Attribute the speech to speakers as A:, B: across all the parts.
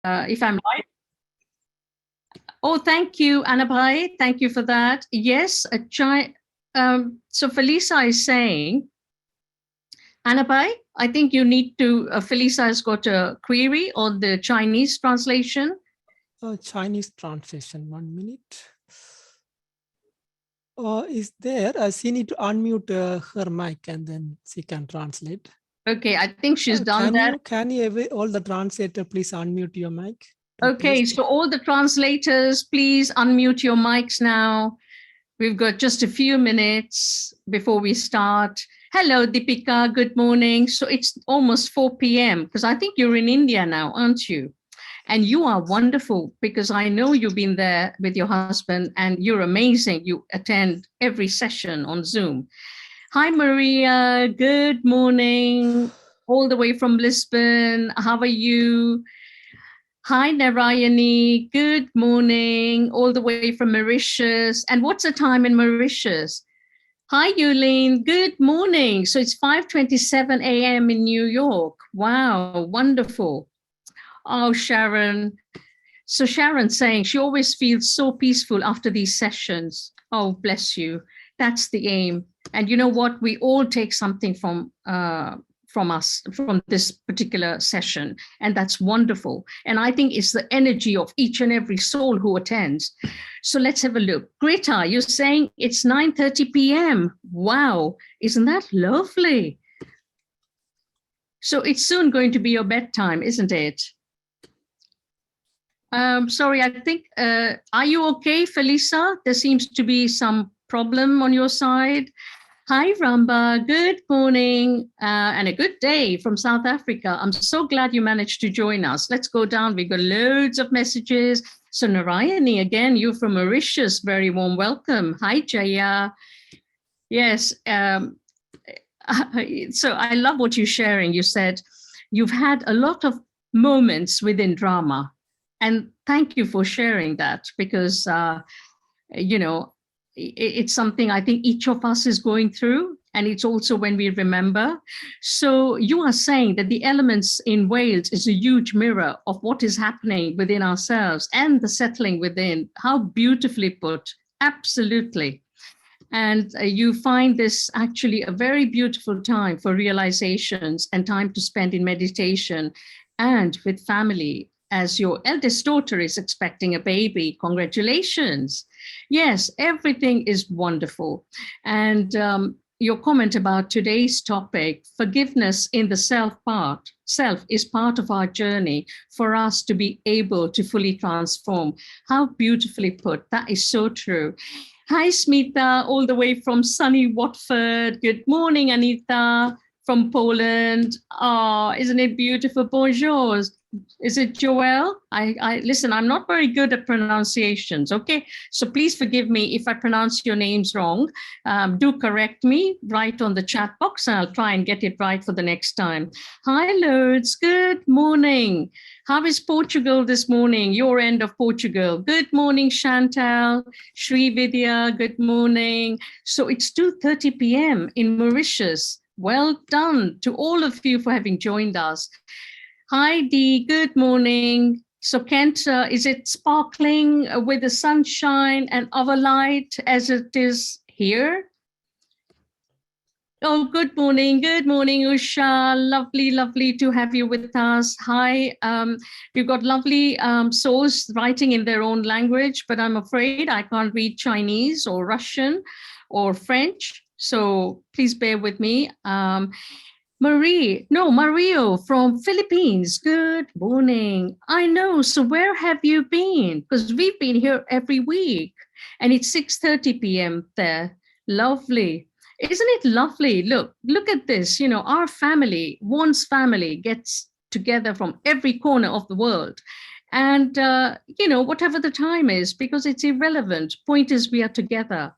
A: if I'm right. Oh, thank you, Anabhai. Thank you for that. Yes, so Felisa is saying, Anabhai, I think you need to, Felisa has got a query on the Chinese translation.
B: Chinese translation, 1 minute. Is there? She need to unmute her mic and then she can translate.
A: Okay, I think she's done that.
B: Can you, all the translator, please unmute your mic?
A: Okay, so all the translators, please unmute your mics now. We've got just a few minutes before we start. Hello, Deepika, good morning. So it's almost 4 p.m. because I think you're in India now, aren't you? And you are wonderful because I know you've been there with your husband and you're amazing. You attend every session on Zoom. Hi, Maria, good morning, all the way from Lisbon. How are you? Hi, Narayani. Good morning, all the way from Mauritius. And what's the time in Mauritius? Hi, Yulene. Good morning. So it's 5:27 a.m. in New York. Wow, wonderful. Oh, Sharon. So Sharon's saying she always feels so peaceful after these sessions. Oh, bless you. That's the aim. And you know what? We all take something from us, from this particular session. And that's wonderful. And I think it's the energy of each and every soul who attends. So let's have a look. Greta, you're saying it's 9:30 p.m. Wow, isn't that lovely? So it's soon going to be your bedtime, isn't it? Sorry, I think, are you okay, Felisa? There seems to be some problem on your side. Hi, Ramba. Good morning and a good day from South Africa. I'm so glad you managed to join us. Let's go down. We've got loads of messages. So Narayani, again, you're from Mauritius. Very warm welcome. Hi, Jaya. Yes. So I love what you're sharing. You said you've had a lot of moments within drama. And thank you for sharing that because, it's something I think each of us is going through. And it's also when we remember. So you are saying that the elements in Wales is a huge mirror of what is happening within ourselves and the settling within. How beautifully put. Absolutely. And you find this actually a very beautiful time for realizations and time to spend in meditation and with family. As your eldest daughter is expecting a baby, congratulations. Yes, everything is wonderful. And your comment about today's topic, forgiveness in the self is part of our journey for us to be able to fully transform. How beautifully put. That is so true. Hi, Smita, all the way from sunny Watford. Good morning, Anita from Poland. Oh, isn't it beautiful? Bonjour. Is it Joelle? I listen, I'm not very good at pronunciations, okay? So please forgive me if I pronounce your names wrong. Do correct me, write on the chat box, and I'll try and get it right for the next time. Hi, Lourdes, good morning. How is Portugal this morning, your end of Portugal? Good morning, Chantal, Sri Vidya, good morning. So it's 2:30 p.m. in Mauritius. Well done to all of you for having joined us. Hi, Dee, good morning. So Kent, is it sparkling with the sunshine and other light as it is here? Oh, good morning. Good morning, Usha. Lovely, lovely to have you with us. Hi. We've got lovely souls writing in their own language, but I'm afraid I can't read Chinese or Russian or French. So please bear with me. Mario from Philippines. Good morning. I know. So where have you been? Because we've been here every week and it's 6:30 p.m. there. Lovely. Isn't it lovely? Look at this. You know, our family, WandS family gets together from every corner of the world. And, whatever the time is, because it's irrelevant. Point is we are together.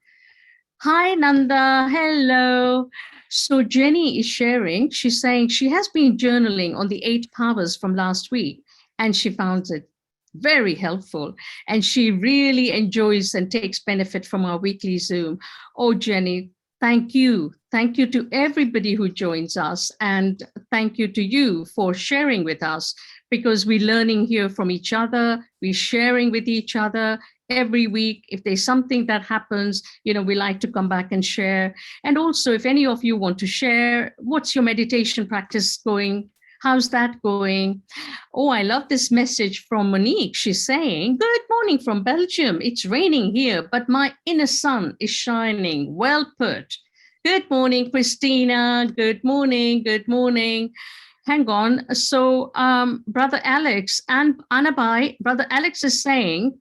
A: Hi, Nanda. Hello. So Jenny is sharing. She's saying she has been journaling on the 8 powers from last week, and she found it very helpful. And she really enjoys and takes benefit from our weekly Zoom. Oh, Jenny, thank you. Thank you to everybody who joins us. And thank you to you for sharing with us, because we're learning here from each other, we're sharing with each other every week. If there's something that happens, we like to come back and share. And also, if any of you want to share, what's your meditation practice going? How's that going? Oh, I love this message from Monique. She's saying, good morning from Belgium. It's raining here, but my inner sun is shining. Well put. Good morning, Christina. Good morning. Good morning. Hang on. So Brother Alex and Anabai, Brother Alex is saying,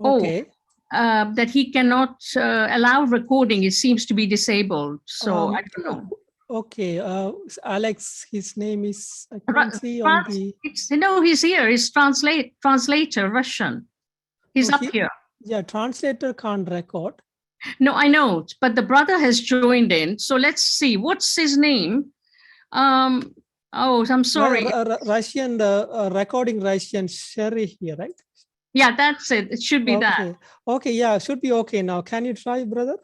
B: Okay.
A: that he cannot allow recording. It seems to be disabled. So I don't know.
B: Okay, Alex, his name is, I can't see on the...
A: He's here. He's translator, Russian. He's up here.
B: Yeah, translator can't record.
A: No, I know, but the brother has joined in. So let's see. What's his name? Oh, I'm sorry.
B: Russian, recording Russian, Sherry here, right?
A: Yeah, that's it. It should be that.
B: Okay, yeah, should be okay now. Can you try, brother?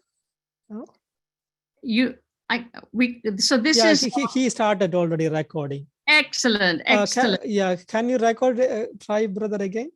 B: No?
A: So this is...
B: He started already recording.
A: Excellent.
B: Can you record, try, brother, again?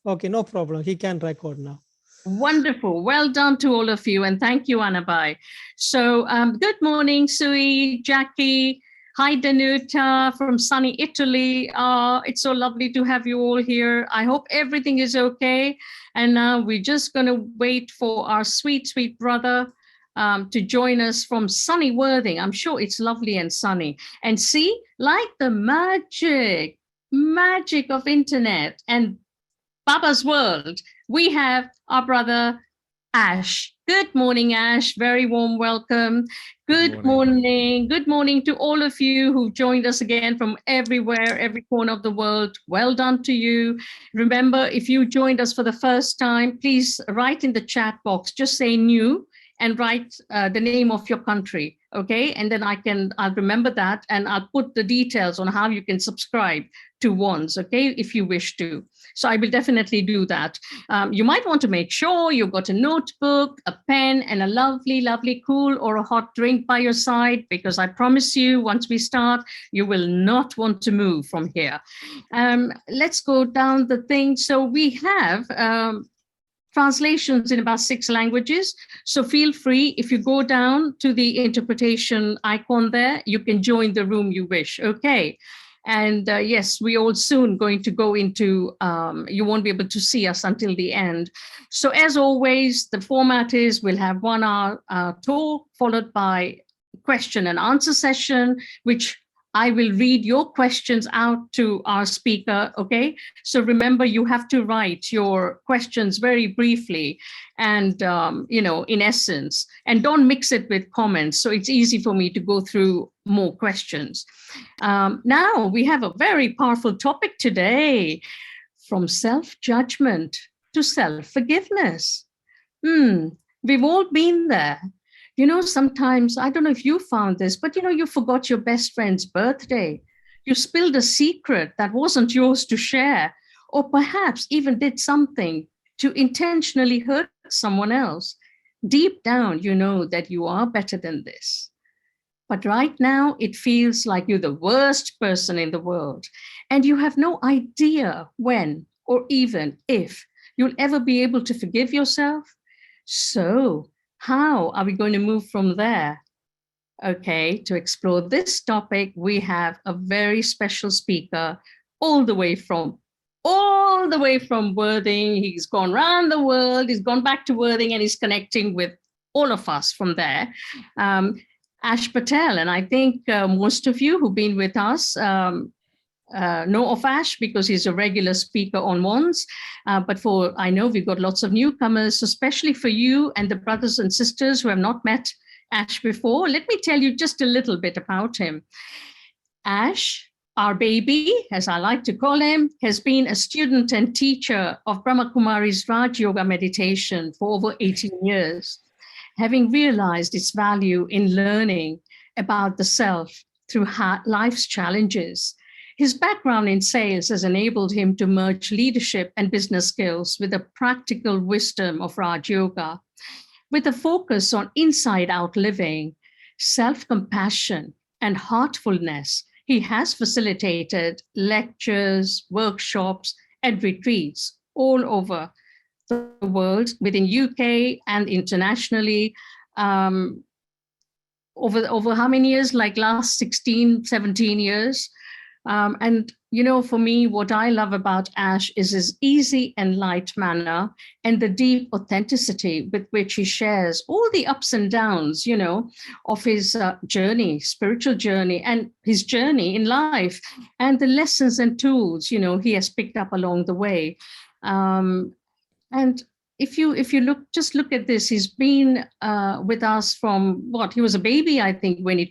B: Okay, no problem. He can record now.
A: Wonderful. Well done to all of you. And thank you, Anabai. So good morning, Sui, Jackie. Hi, Danuta from sunny Italy. It's so lovely to have you all here. I hope everything is okay. And now we're just going to wait for our sweet, sweet brother to join us from sunny Worthing. I'm sure it's lovely and sunny. And see, like the magic of internet and Baba's world, we have our brother Ash. Good morning, Ash. Very warm welcome. Good morning. Good morning to all of you who joined us again from everywhere, every corner of the world. Well done to you. Remember, if you joined us for the first time, please write in the chat box, just say new and write the name of your country, okay? And then I'll remember that and I'll put the details on how you can subscribe to WandS, okay, if you wish to. So I will definitely do that. You might want to make sure you've got a notebook, a pen, and a lovely, lovely cool or a hot drink by your side, because I promise you, once we start, you will not want to move from here. Let's go down the thing. So we have translations in about 6 languages. So feel free, if you go down to the interpretation icon there, you can join the room you wish, okay? And yes, we all soon going to go into, you won't be able to see us until the end. So as always, the format is we'll have 1 hour talk followed by question and answer session, which I will read your questions out to our speaker, okay? So remember, you have to write your questions very briefly and, in essence, and don't mix it with comments. So it's easy for me to go through more questions. Now we have a very powerful topic today, from self-judgment to self-forgiveness. We've all been there. Sometimes, I don't know if you found this, but you forgot your best friend's birthday. You spilled a secret that wasn't yours to share, or perhaps even did something to intentionally hurt someone else. Deep down, you know that you are better than this. But right now, it feels like you're the worst person in the world, and you have no idea when or even if you'll ever be able to forgive yourself. So, how are we going to move from there? Okay, to explore this topic, we have a very special speaker all the way from Worthing. He's gone around the world, he's gone back to Worthing, and he's connecting with all of us from there. Ash Patel, and I think most of you who've been with us know of Ash because he's a regular speaker on WandS, but I know we've got lots of newcomers, especially for you and the brothers and sisters who have not met Ash before. Let me tell you just a little bit about him. Ash, our baby, as I like to call him, has been a student and teacher of Brahma Kumari's Raj Yoga meditation for over 18 years, having realized its value in learning about the self through life's challenges. His background in sales has enabled him to merge leadership and business skills with the practical wisdom of Raj Yoga. With a focus on inside-out living, self-compassion, and heartfulness, he has facilitated lectures, workshops, and retreats all over the world, within UK and internationally. Um, over how many years? Like last 16, 17 years. And, you know, for me, what I love about Ash is his easy and light manner and the deep authenticity with which he shares all the ups and downs, you know, of his journey, spiritual journey, and his journey in life, and the lessons and tools, you know, he has picked up along the way. And if you look at this, he's been with us from what, he was a baby, I think, when he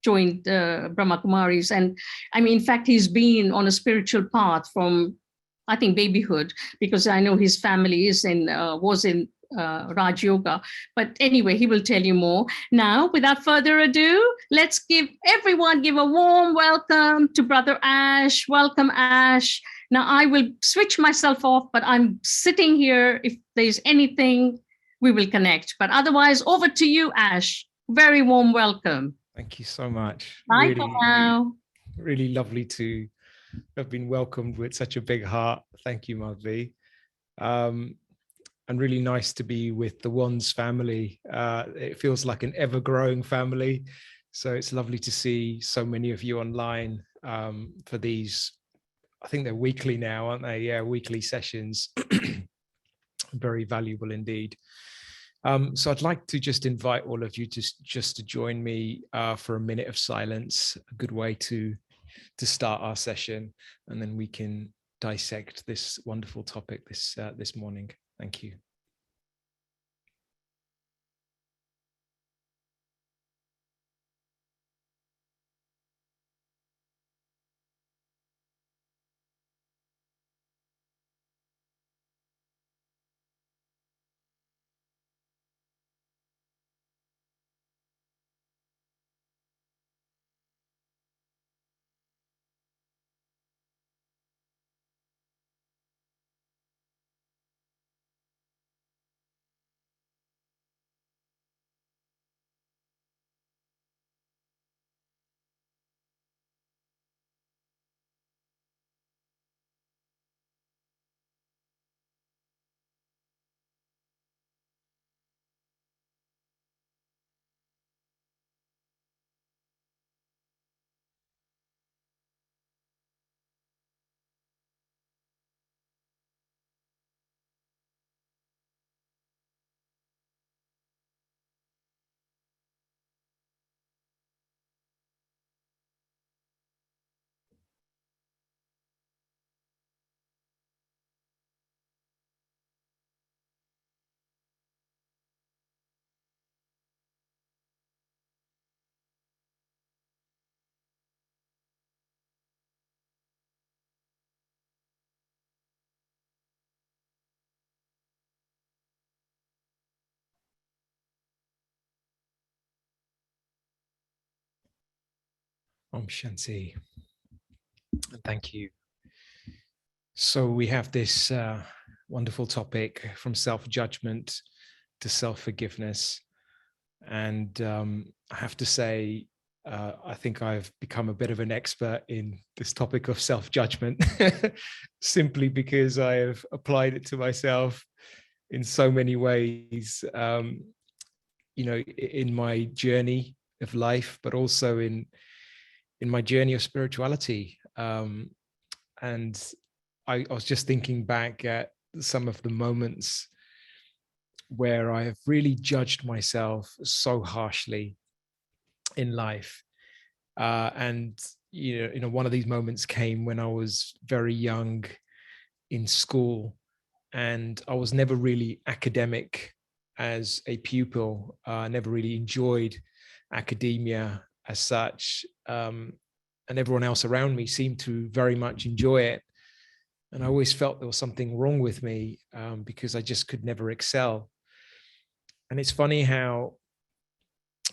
A: joined Brahma Kumaris. And I mean, in fact, he's been on a spiritual path from, I think, babyhood, because I know his family was in Raj Yoga. But anyway, he will tell you more. Now, without further ado, let's give a warm welcome to Brother Ash. Welcome, Ash. Now, I will switch myself off, but I'm sitting here. If there's anything, we will connect. But otherwise, over to you, Ash. Very warm welcome.
C: Thank you so much.
A: Bye for now.
C: Really lovely to have been welcomed with such a big heart. Thank you, Madhvi. And really nice to be with the WandS family. It feels like an ever-growing family. So it's lovely to see so many of you online for these. I think they're weekly now, aren't they? Yeah, weekly sessions. Very valuable indeed. So I'd like to just invite all of you just to join me for a minute of silence, a good way to start our session, and then we can dissect this wonderful topic this morning. Thank you. Om Shanti. Thank you. So we have this wonderful topic, from self-judgment to self-forgiveness. And I have to say, I think I've become a bit of an expert in this topic of self-judgment, simply because I have applied it to myself in so many ways, you know, in my journey of life, but also in my journey of spirituality. And I was just thinking back at some of the moments where I have really judged myself so harshly in life. And, you know, one of these moments came when I was very young in school, and I was never really academic as a pupil. I never really enjoyed academia as such. And everyone else around me seemed to very much enjoy it. And I always felt there was something wrong with me because I just could never excel. And it's funny how,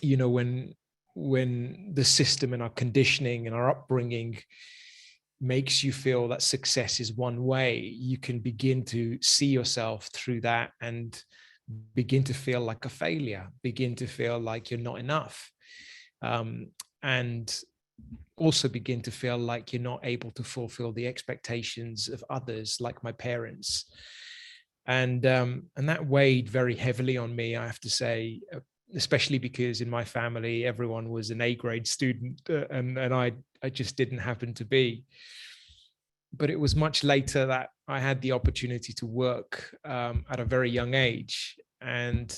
C: you know, when the system and our conditioning and our upbringing makes you feel that success is one way, you can begin to see yourself through that and begin to feel like a failure, begin to feel like you're not enough. And also begin to feel like you're not able to fulfill the expectations of others, like my parents. And that weighed very heavily on me, I have to say, especially because in my family, everyone was an A-grade student, and I just didn't happen to be. But it was much later that I had the opportunity to work at a very young age. And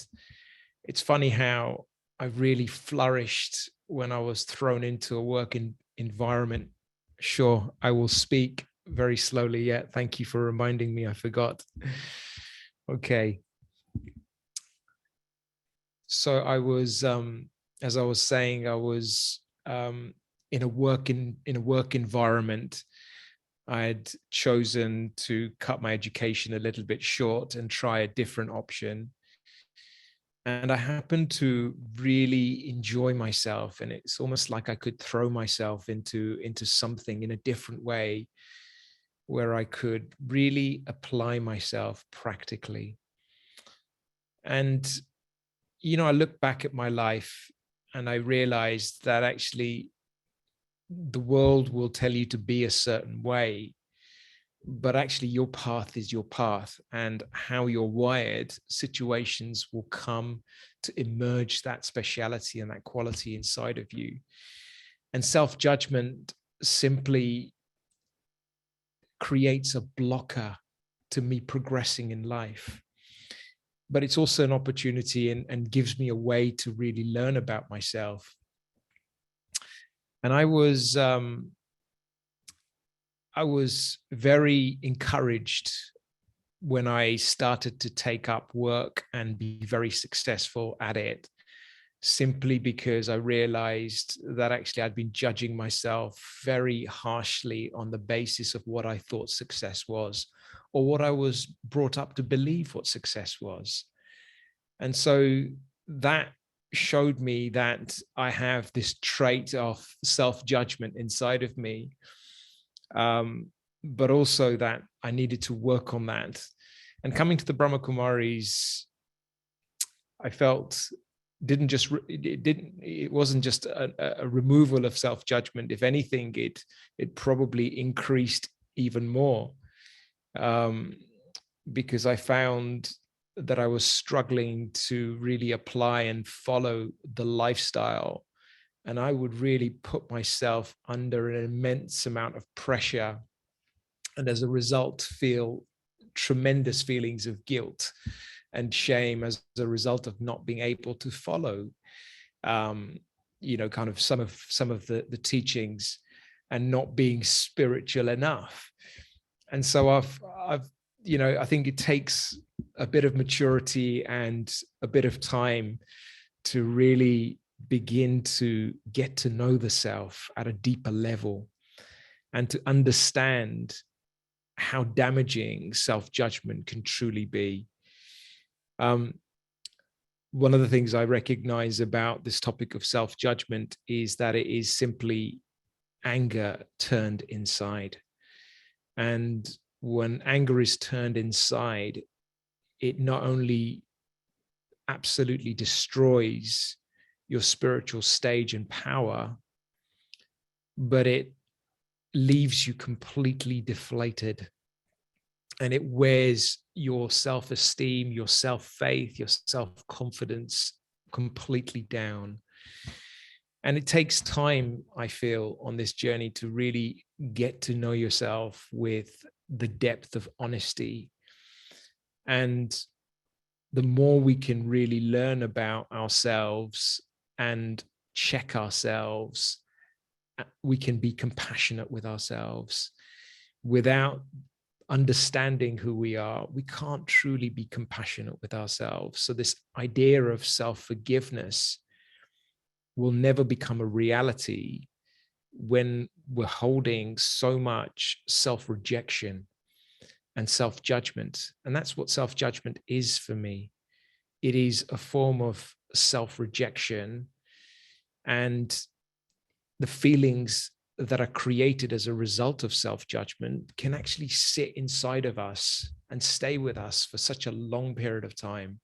C: it's funny how I really flourished when I was thrown into a work environment. Sure, I will speak very slowly yet. Thank you for reminding me, I forgot. Okay. So I was, as I was saying, I was in a work environment. I had chosen to cut my education a little bit short and try a different option. And I happened to really enjoy myself. And it's almost like I could throw myself into something in a different way, where I could really apply myself practically. And, you know, I look back at my life and I realized that actually the world will tell you to be a certain way, but actually your path is your path, and how you're wired, situations will come to emerge that speciality and that quality inside of you. And self-judgment simply creates a blocker to me progressing in life. But it's also an opportunity and gives me a way to really learn about myself. And I was very encouraged when I started to take up work and be very successful at it, simply because I realized that actually I'd been judging myself very harshly on the basis of what I thought success was, or what I was brought up to believe what success was. And so that showed me that I have this trait of self-judgment inside of me, but also that I needed to work on that. And coming to the Brahma Kumaris, I felt it wasn't just a removal of self-judgment. If anything, it probably increased even more, because I found that I was struggling to really apply and follow the lifestyle. And I would really put myself under an immense amount of pressure, and as a result feel tremendous feelings of guilt and shame as a result of not being able to follow kind of some of the teachings, and not being spiritual enough. And so I've I think it takes a bit of maturity and a bit of time to really begin to get to know the self at a deeper level, and to understand how damaging self-judgment can truly be. One of the things I recognize about this topic of self-judgment is that it is simply anger turned inside. And when anger is turned inside, it not only absolutely destroys your spiritual stage and power, but it leaves you completely deflated, and it wears your self-esteem, your self-faith, your self-confidence completely down. And it takes time, I feel, on this journey to really get to know yourself with the depth of honesty. And the more we can really learn about ourselves and check ourselves, we can be compassionate with ourselves. Without understanding who we are, we can't truly be compassionate with ourselves. So this idea of self-forgiveness will never become a reality when we're holding so much self-rejection and self-judgment. And that's what self-judgment is for me. It is a form of self-rejection, and the feelings that are created as a result of self-judgment can actually sit inside of us and stay with us for such a long period of time.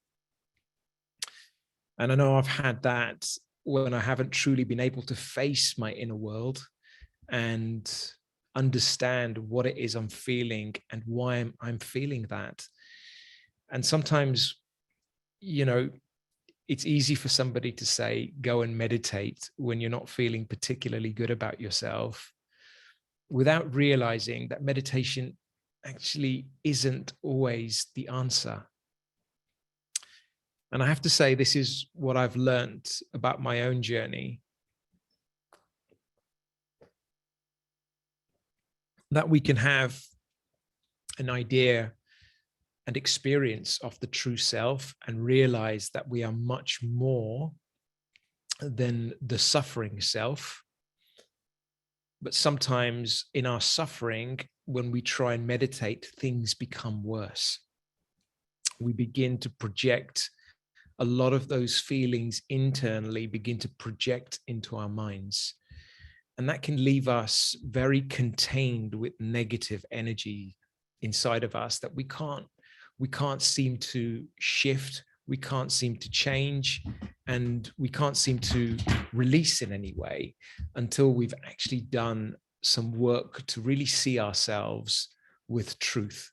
C: And I know I've had that when I haven't truly been able to face my inner world and understand what it is I'm feeling and why I'm feeling that. And sometimes, you know, it's easy for somebody to say, go and meditate when you're not feeling particularly good about yourself, without realizing that meditation actually isn't always the answer. And I have to say, this is what I've learned about my own journey, that we can have an idea and experience of the true self and realize that we are much more than the suffering self. But sometimes in our suffering, when we try and meditate, things become worse. We begin to project a lot of those feelings internally, begin to project into our minds. And that can leave us very contained with negative energy inside of us that we can't seem to shift, we can't seem to change, and we can't seem to release in any way until we've actually done some work to really see ourselves with truth.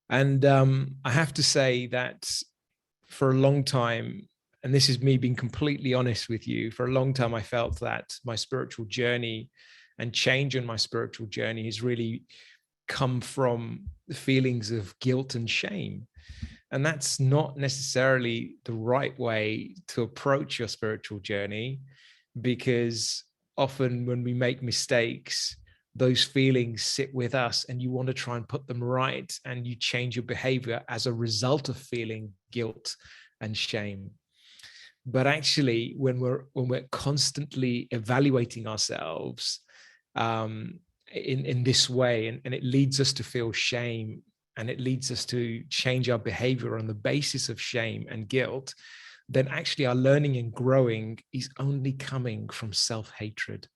C: And I have to say that for a long time, and this is me being completely honest with you, for a long time I felt that my spiritual journey and change in my spiritual journey has really come from the feelings of guilt and shame. And that's not necessarily the right way to approach your spiritual journey, because often when we make mistakes, those feelings sit with us and you want to try and put them right, and you change your behavior as a result of feeling guilt and shame. But actually, when we're constantly evaluating ourselves in this way, and it leads us to feel shame, and it leads us to change our behavior on the basis of shame and guilt, then actually our learning and growing is only coming from self-hatred.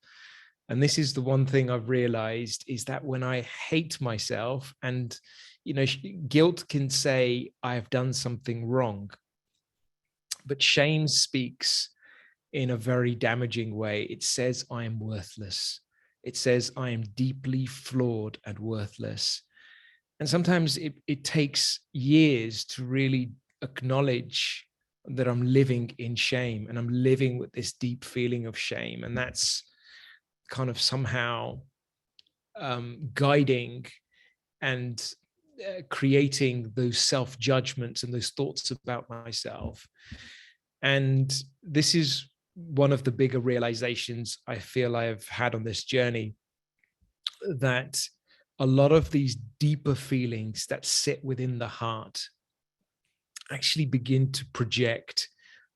C: And this is the one thing I've realized, is that when I hate myself, and, you know, guilt can say I have done something wrong, but shame speaks in a very damaging way. It says I am worthless. It says I am deeply flawed and worthless. And sometimes it takes years to really acknowledge that I'm living in shame, and I'm living with this deep feeling of shame. And that's kind of somehow guiding and creating those self-judgments and those thoughts about myself. And this is one of the bigger realizations I feel I've had on this journey, that a lot of these deeper feelings that sit within the heart actually begin to project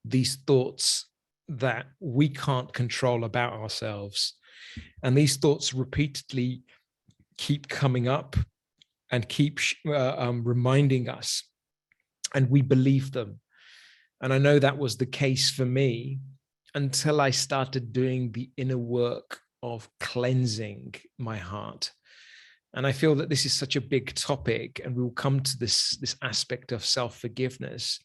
C: these thoughts that we can't control about ourselves. And these thoughts repeatedly keep coming up and keep reminding us, and we believe them. And I know that was the case for me until I started doing the inner work of cleansing my heart. And I feel that this is such a big topic, and we'll come to this aspect of self-forgiveness.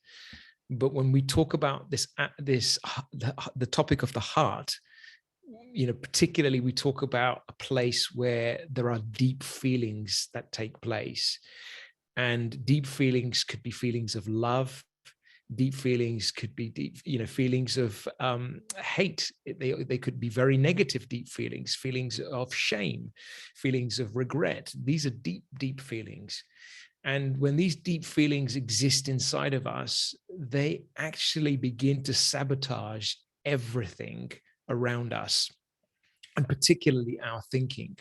C: But when we talk about the topic of the heart, you know, particularly we talk about a place where there are deep feelings that take place. And deep feelings could be feelings of love. Deep feelings could be deep, you know, feelings of hate. They could be very negative deep feelings, feelings of shame, feelings of regret. These are deep, deep feelings. And when these deep feelings exist inside of us, they actually begin to sabotage everything around us, and particularly our thinking.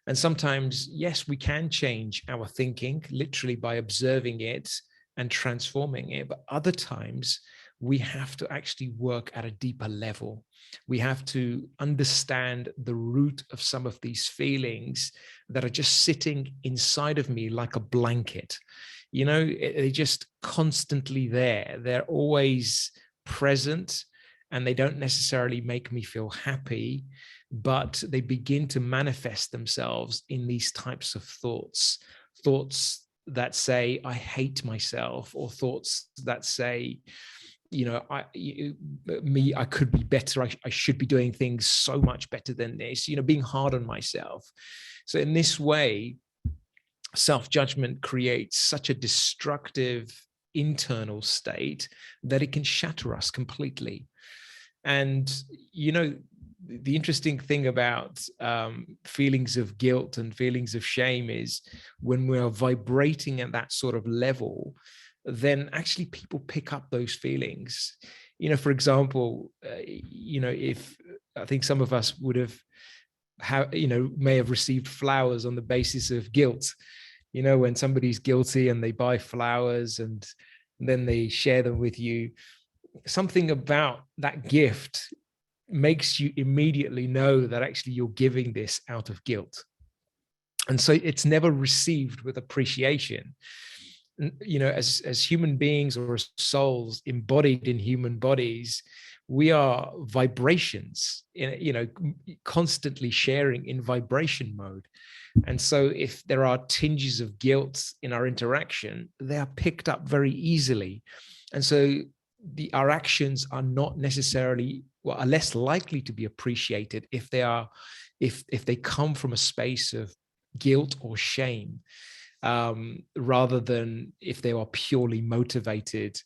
C: And sometimes, yes, we can change our thinking literally by observing it and transforming it. But other times we have to actually work at a deeper level. We have to understand the root of some of these feelings that are just sitting inside of me like a blanket. You know, they're just constantly there. They're always present, and they don't necessarily make me feel happy, but they begin to manifest themselves in these types of thoughts that say, I hate myself, or thoughts that say, I could be better. I should be doing things so much better than this, being hard on myself. So in this way, self-judgment creates such a destructive internal state that it can shatter us completely. And, the interesting thing about feelings of guilt and feelings of shame is when we are vibrating at that sort of level, then actually people pick up those feelings. For example, if I think some of us would may have received flowers on the basis of guilt, when somebody's guilty and they buy flowers and then they share them with you, something about that gift makes you immediately know that actually you're giving this out of guilt. And so it's never received with appreciation. As human beings or as souls embodied in human bodies, we are vibrations, constantly sharing in vibration mode. And so if there are tinges of guilt in our interaction, they are picked up very easily. And so our actions are not necessarily, are less likely to be appreciated if they come from a space of guilt or shame, rather than if they are purely motivated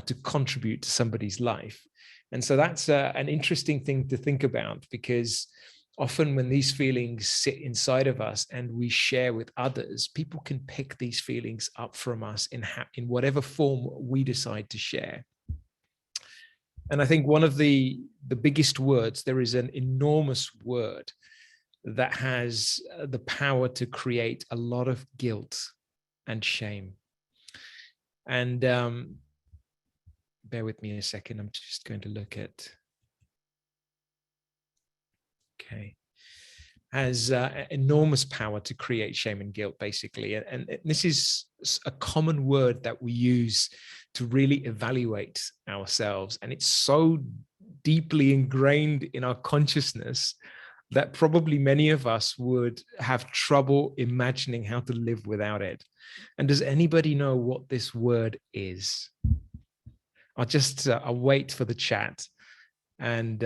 C: to contribute to somebody's life. And so that's an interesting thing to think about, because often when these feelings sit inside of us and we share with others, people can pick these feelings up from us in whatever form we decide to share. And I think one of the biggest words, there is an enormous word that has the power to create a lot of guilt and shame. And bear with me a second. I'm just going to look at, okay, has enormous power to create shame and guilt, basically. And this is a common word that we use to really evaluate ourselves. And it's so deeply ingrained in our consciousness that probably many of us would have trouble imagining how to live without it. And does anybody know what this word is? I'll wait for the chat. And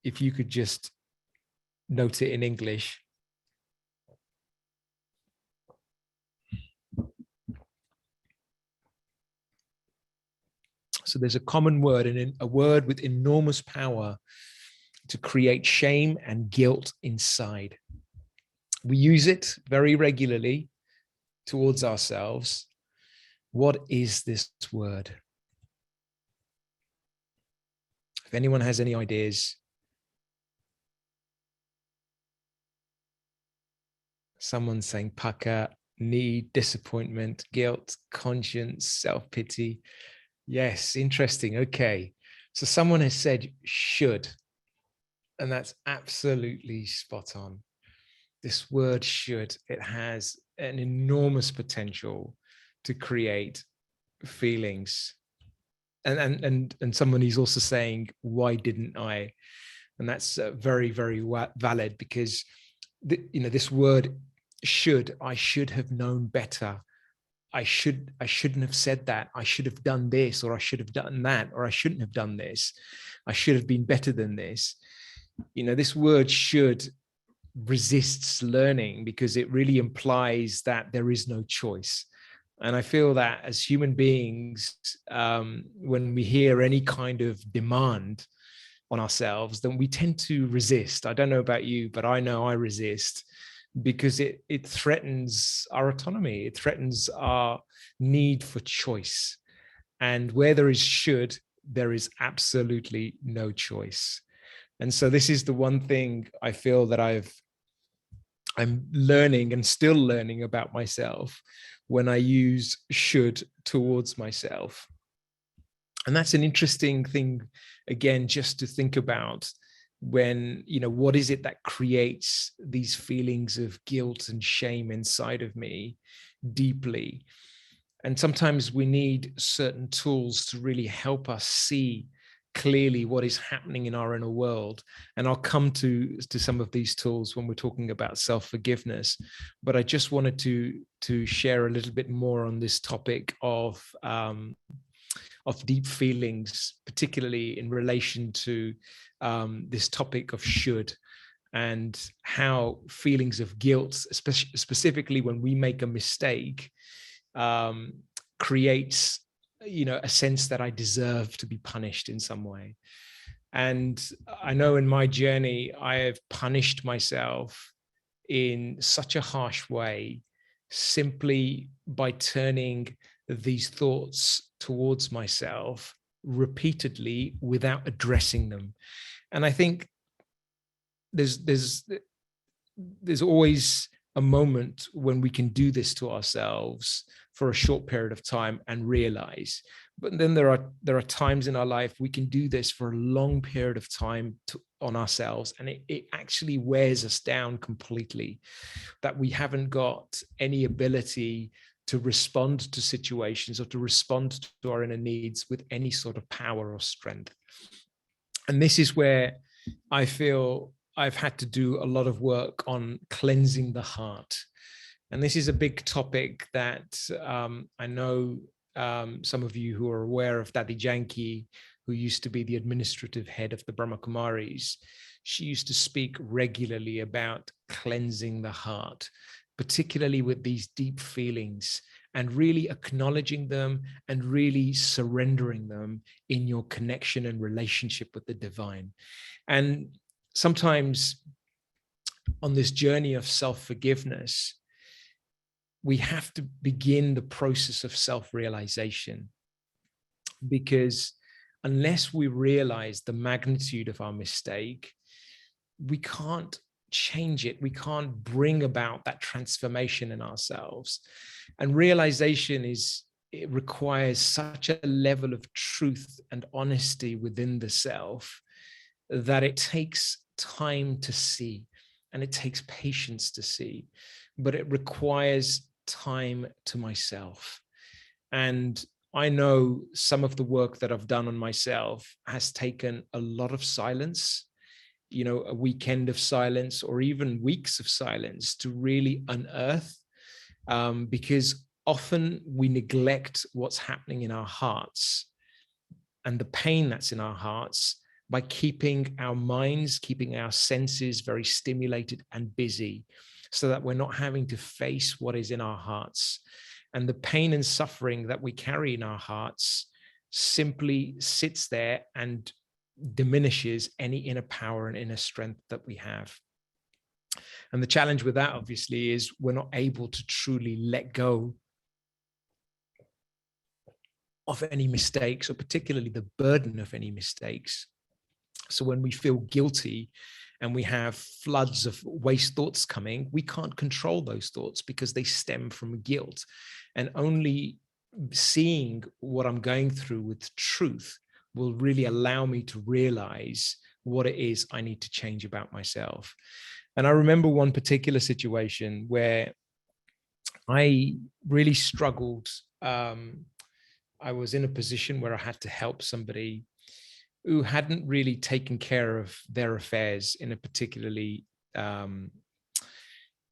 C: if you could just note it in English. So there's a common word, and a word with enormous power to create shame and guilt inside. We use it very regularly towards ourselves. What is this word? If anyone has any ideas. Someone's saying paka, need, disappointment, guilt, conscience, self-pity. Yes, interesting. Okay. So someone has said should, and that's absolutely spot on. This word should, it has an enormous potential to create feelings. And someone is also saying, why didn't I? And that's very, very valid, because this word should, I should have known better. I shouldn't have said that. I should have done this, or I should have done that, or I shouldn't have done this. I should have been better than this. This word should resists learning, because it really implies that there is no choice. And I feel that as human beings, when we hear any kind of demand on ourselves, then we tend to resist. I don't know about you, but I know I resist, because it threatens our autonomy. It threatens our need for choice. And where there is should, there is absolutely no choice. And so this is the one thing I feel that I'm learning and still learning about myself when I use should towards myself. And that's an interesting thing, again, just to think about when, what is it that creates these feelings of guilt and shame inside of me deeply? And sometimes we need certain tools to really help us see clearly what is happening in our inner world. And I'll come to some of these tools when we're talking about self-forgiveness. But I just wanted to share a little bit more on this topic of deep feelings, particularly in relation to this topic of should, and how feelings of guilt, specifically when we make a mistake, creates, a sense that I deserve to be punished in some way. And I know in my journey, I have punished myself in such a harsh way, simply by turning these thoughts towards myself repeatedly without addressing them. And I think there's always a moment when we can do this to ourselves for a short period of time and realize. But then there are times in our life we can do this for a long period of time on ourselves, and it actually wears us down completely, that we haven't got any ability to respond to situations or to respond to our inner needs with any sort of power or strength. And this is where I feel I've had to do a lot of work on cleansing the heart. And this is a big topic that I know some of you who are aware of Dadi Janki, who used to be the administrative head of the Brahma Kumaris. She used to speak regularly about cleansing the heart, particularly with these deep feelings, and really acknowledging them and really surrendering them in your connection and relationship with the divine. And sometimes on this journey of self-forgiveness, we have to begin the process of self-realization, because unless we realize the magnitude of our mistake, we can't change it. We can't bring about that transformation in ourselves. And realization it requires such a level of truth and honesty within the self that it takes time to see, and it takes patience to see, but it requires time to myself. And I know some of the work that I've done on myself has taken a lot of silence, a weekend of silence or even weeks of silence to really unearth, because often we neglect what's happening in our hearts and the pain that's in our hearts by keeping our minds, keeping our senses very stimulated and busy, so that we're not having to face what is in our hearts. And the pain and suffering that we carry in our hearts simply sits there and diminishes any inner power and inner strength that we have. And the challenge with that, obviously, is we're not able to truly let go of any mistakes, or particularly the burden of any mistakes. So when we feel guilty and we have floods of waste thoughts coming, we can't control those thoughts because they stem from guilt. And only seeing what I'm going through with truth will really allow me to realize what it is I need to change about myself. And I remember one particular situation where I really struggled. I was in a position where I had to help somebody who hadn't really taken care of their affairs in a particularly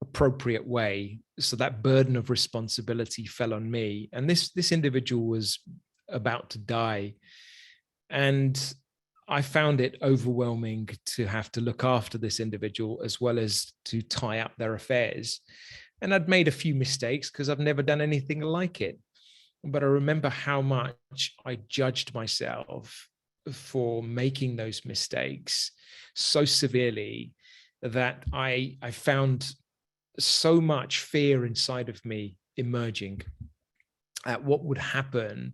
C: appropriate way. So that burden of responsibility fell on me. And this individual was about to die. And I found it overwhelming to have to look after this individual as well as to tie up their affairs. And I'd made a few mistakes because I've never done anything like it. But I remember how much I judged myself for making those mistakes so severely that I found so much fear inside of me emerging at what would happen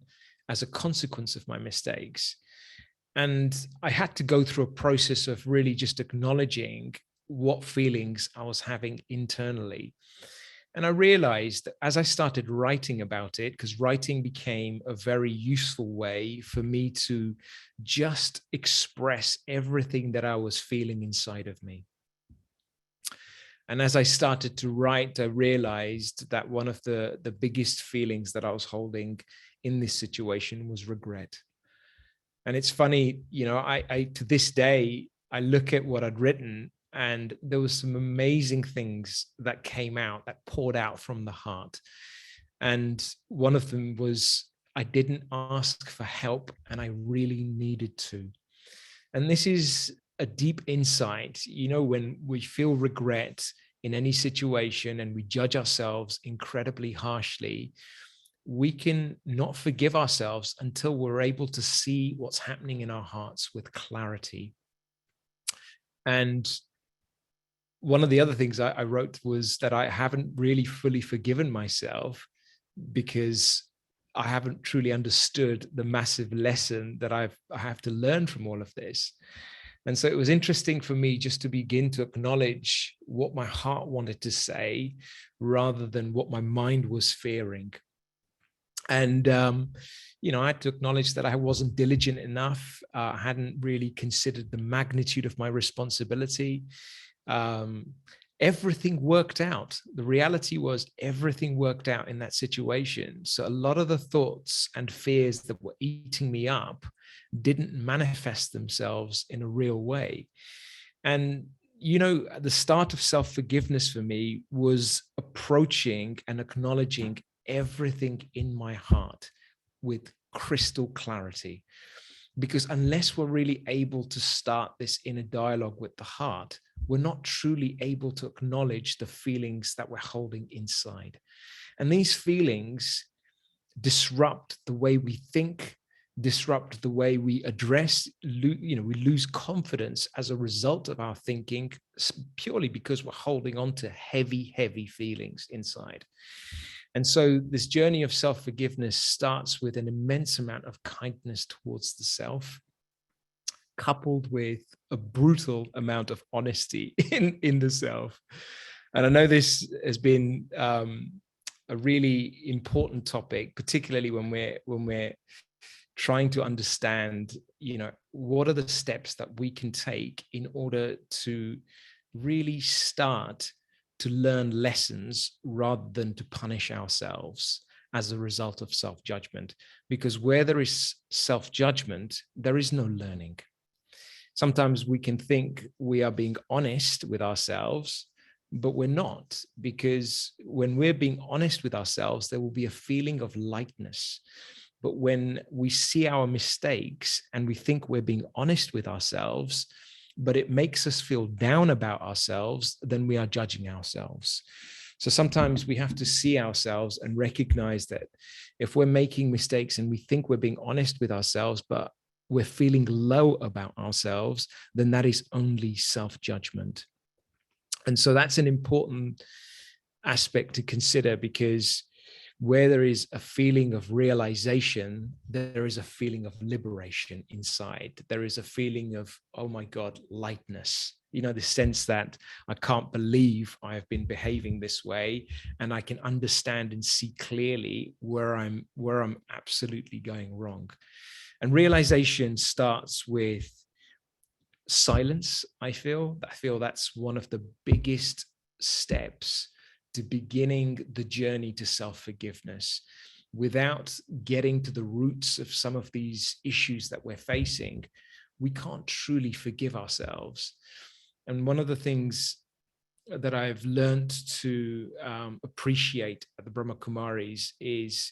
C: as a consequence of my mistakes. And I had to go through a process of really just acknowledging what feelings I was having internally. And I realized that as I started writing about it, because writing became a very useful way for me to just express everything that I was feeling inside of me. And as I started to write, I realized that one of the biggest feelings that I was holding in this situation was regret. And it's funny, I to this day, I look at what I'd written, and there was some amazing things that came out, that poured out from the heart. And one of them was, I didn't ask for help, and I really needed to. And this is a deep insight. You know, when we feel regret in any situation and we judge ourselves incredibly harshly, we can not forgive ourselves until we're able to see what's happening in our hearts with clarity. And one of the other things I wrote was that I haven't really fully forgiven myself because I haven't truly understood the massive lesson that I have to learn from all of this. And so it was interesting for me just to begin to acknowledge what my heart wanted to say rather than what my mind was fearing. And, you know, I had to acknowledge that I wasn't diligent enough. I hadn't really considered the magnitude of my responsibility. Everything worked out. The reality was everything worked out in that situation. So a lot of the thoughts and fears that were eating me up didn't manifest themselves in a real way. And, you know, the start of self-forgiveness for me was approaching and acknowledging everything in my heart with crystal clarity. Because unless we're really able to start this inner dialogue with the heart, we're not truly able to acknowledge the feelings that we're holding inside. And these feelings disrupt the way we think, disrupt the way we address, you know, we lose confidence as a result of our thinking, purely because we're holding on to heavy, heavy feelings inside. And so this journey of self-forgiveness starts with an immense amount of kindness towards the self, coupled with a brutal amount of honesty in the self. And I know this has been a really important topic, particularly when we're trying to understand, you know, what are the steps that we can take in order to really start to learn lessons rather than to punish ourselves as a result of self-judgment. Because where there is self-judgment, there is no learning. Sometimes we can think we are being honest with ourselves, but we're not, because when we're being honest with ourselves, there will be a feeling of lightness. But when we see our mistakes and we think we're being honest with ourselves, but it makes us feel down about ourselves, then we are judging ourselves. So sometimes we have to see ourselves and recognize that if we're making mistakes and we think we're being honest with ourselves, but we're feeling low about ourselves, then that is only self-judgment. And so that's an important aspect to consider, because where there is a feeling of realization, there is a feeling of liberation inside. There is a feeling of, oh my God, lightness. You know, the sense that I can't believe I have been behaving this way, and I can understand and see clearly where I'm absolutely going wrong. And realization starts with silence. I feel that's one of the biggest steps to beginning the journey to self-forgiveness. Without getting to the roots of some of these issues that we're facing, we can't truly forgive ourselves. And one of the things that I've learned to appreciate at the Brahma Kumaris is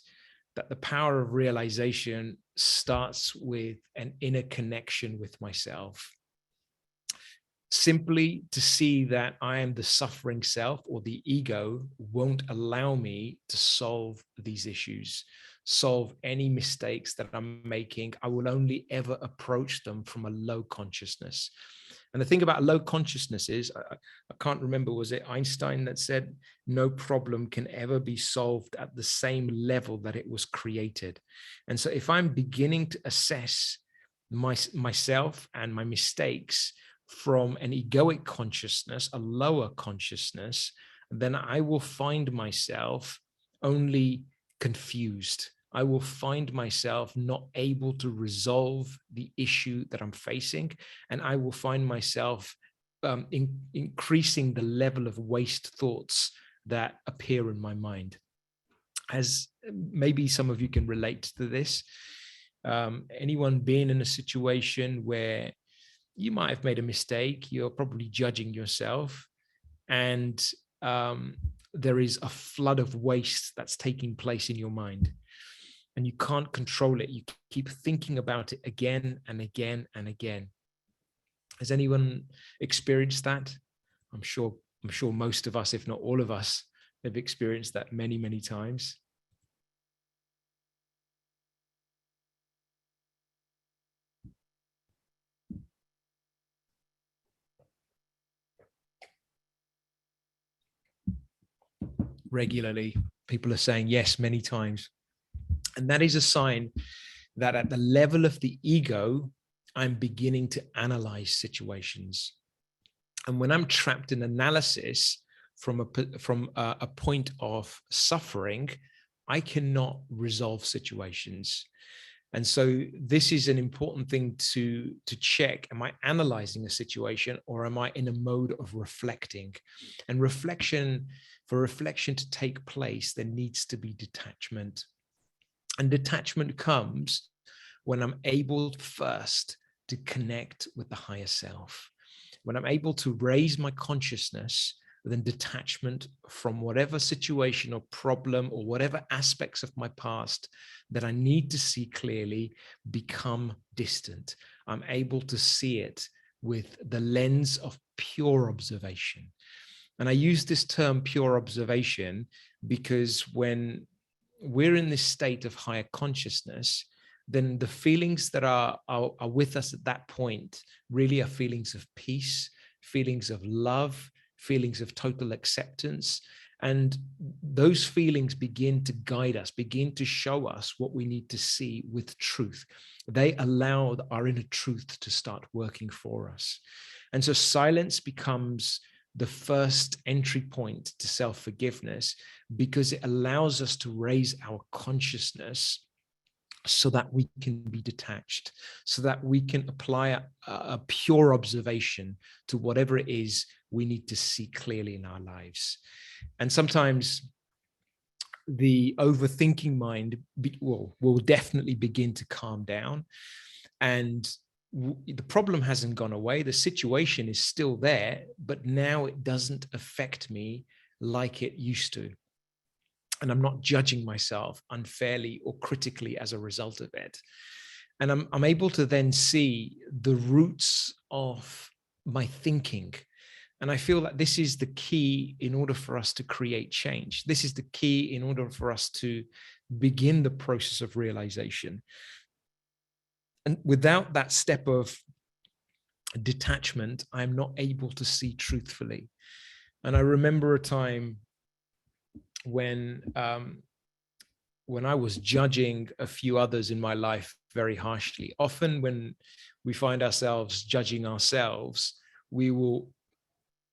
C: that the power of realization starts with an inner connection with myself. Simply to see that I am the suffering self, or the ego, won't allow me to solve these issues, solve any mistakes that I'm making. I will only ever approach them from a low consciousness. And the thing about low consciousness is, I can't remember, was it Einstein that said, no problem can ever be solved at the same level that it was created. And so if I'm beginning to assess myself and my mistakes from an egoic consciousness, a lower consciousness, then I will find myself only confused. I will find myself not able to resolve the issue that I'm facing, and I will find myself increasing the level of waste thoughts that appear in my mind. As maybe some of you can relate to this, anyone been in a situation where you might have made a mistake, you're probably judging yourself, and there is a flood of waste that's taking place in your mind. and you can't control it. You keep thinking about it again and again and again. Has anyone experienced that? I'm sure most of us, if not all of us, have experienced that many, many times. Regularly, people are saying yes many times. And that is a sign that at the level of the ego, I'm beginning to analyze situations. And when I'm trapped in analysis from a point of suffering, I cannot resolve situations. And so this is an important thing to check. Am I analyzing a situation, or am I in a mode of reflecting? And for reflection to take place, there needs to be detachment. And detachment comes when I'm able first to connect with the higher self. When I'm able to raise my consciousness, then detachment from whatever situation or problem or whatever aspects of my past that I need to see clearly become distant. I'm able to see it with the lens of pure observation. And I use this term pure observation because when we're in this state of higher consciousness, then the feelings that are with us at that point really are feelings of peace, feelings of love, feelings of total acceptance. And those feelings begin to guide us, begin to show us what we need to see with truth. They allow our inner truth to start working for us. And so silence becomes the first entry point to self-forgiveness, because it allows us to raise our consciousness so that we can be detached, so that we can apply a pure observation to whatever it is we need to see clearly in our lives. And sometimes the overthinking mind will definitely begin to calm down, and the problem hasn't gone away. The situation is still there, but now it doesn't affect me like it used to. And I'm not judging myself unfairly or critically as a result of it. And I'm able to then see the roots of my thinking. And I feel that this is the key in order for us to create change. This is the key in order for us to begin the process of realization. And without that step of detachment, I'm not able to see truthfully. And I remember a time when I was judging a few others in my life very harshly. Often when we find ourselves judging ourselves, we will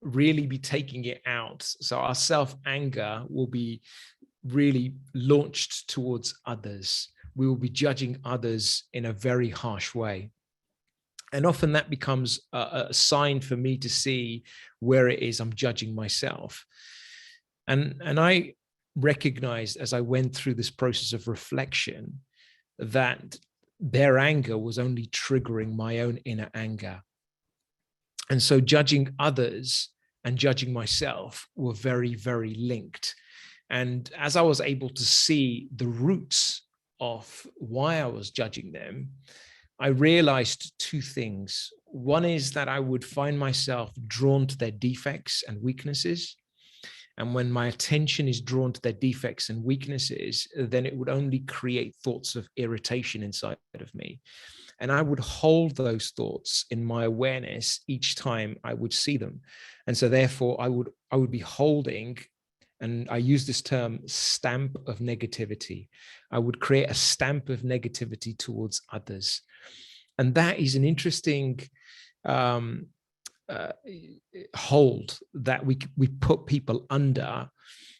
C: really be taking it out. So our self-anger will be really launched towards others. We will be judging others in a very harsh way. And often that becomes a sign for me to see where it is I'm judging myself. And I recognized as I went through this process of reflection that their anger was only triggering my own inner anger. And so judging others and judging myself were very, very linked. And as I was able to see the roots of why I was judging them, I realized two things. One is that I would find myself drawn to their defects and weaknesses. And when my attention is drawn to their defects and weaknesses, then it would only create thoughts of irritation inside of me. And I would hold those thoughts in my awareness each time I would see them. And so therefore I would be holding, and I use this term, stamp of negativity. I would create a stamp of negativity towards others. And that is an interesting hold that we put people under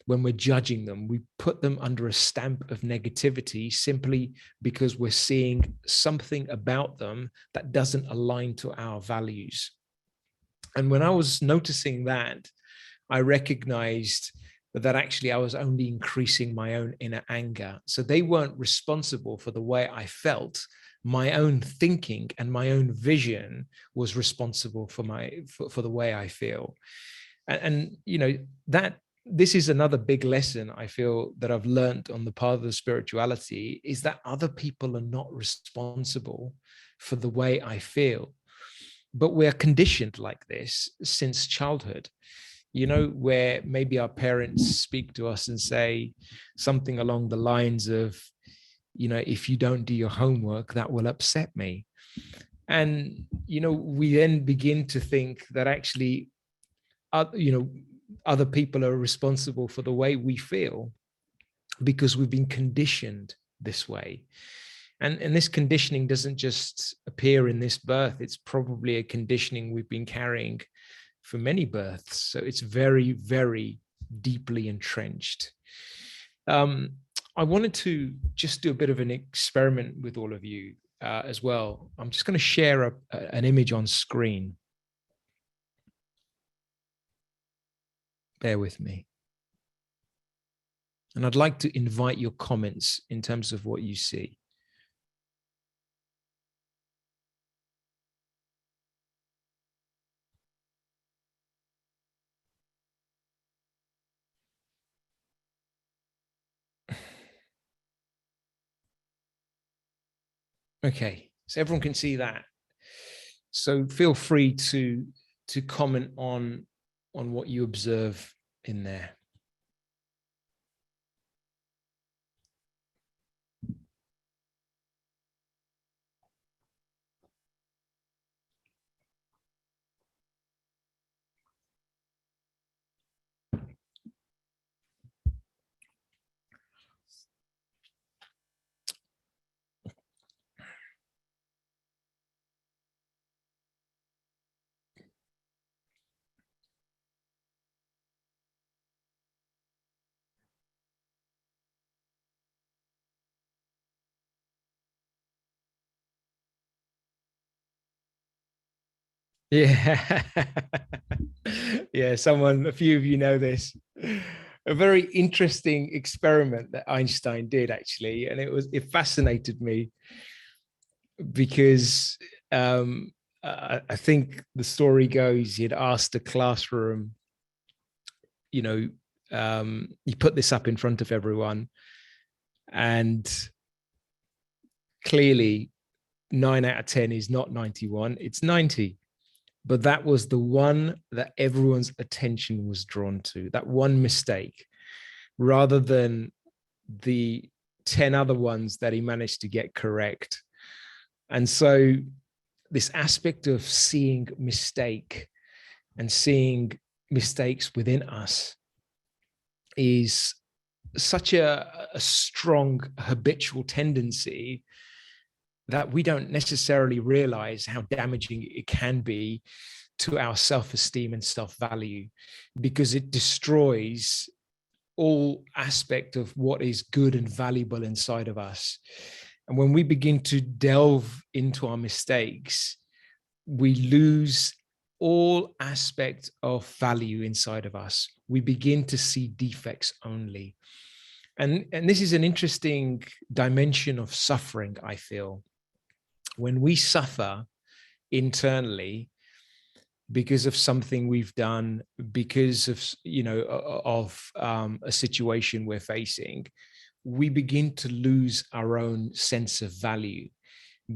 C: when we're judging them. We put them under a stamp of negativity simply because we're seeing something about them that doesn't align to our values. And when I was noticing that, I recognized that actually I was only increasing my own inner anger. So they weren't responsible for the way I felt. My own thinking and my own vision was responsible for the way I feel. And you know, that this is another big lesson I feel that I've learned on the path of spirituality, is that other people are not responsible for the way I feel. But we're conditioned like this since childhood, you know, where maybe our parents speak to us and say something along the lines of, you know, if you don't do your homework, that will upset me. And, you know, we then begin to think that actually, you know, other people are responsible for the way we feel because we've been conditioned this way. And this conditioning doesn't just appear in this birth. It's probably a conditioning we've been carrying for many births. So it's very, very deeply entrenched. I wanted to just do a bit of an experiment with all of you as well. I'm just going to share an image on screen. Bear with me. And I'd like to invite your comments in terms of what you see. Okay, so everyone can see that. So feel free to comment on what you observe in there. Yeah. Yeah, a few of you know this. A very interesting experiment that Einstein did, actually, and it fascinated me because I think the story goes he'd asked the classroom, you know, he put this up in front of everyone, and clearly 9 out of 10 is not 91, it's 90. But that was the one that everyone's attention was drawn to, that one mistake, rather than the 10 other ones that he managed to get correct. And so this aspect of seeing mistake and seeing mistakes within us is such a strong habitual tendency that we don't necessarily realize how damaging it can be to our self-esteem and self-value, because it destroys all aspect of what is good and valuable inside of us. And when we begin to delve into our mistakes, we lose all aspect of value inside of us. We begin to see defects only. And this is an interesting dimension of suffering, I feel. When we suffer internally because of something we've done, because of, you know, a situation we're facing, we begin to lose our own sense of value,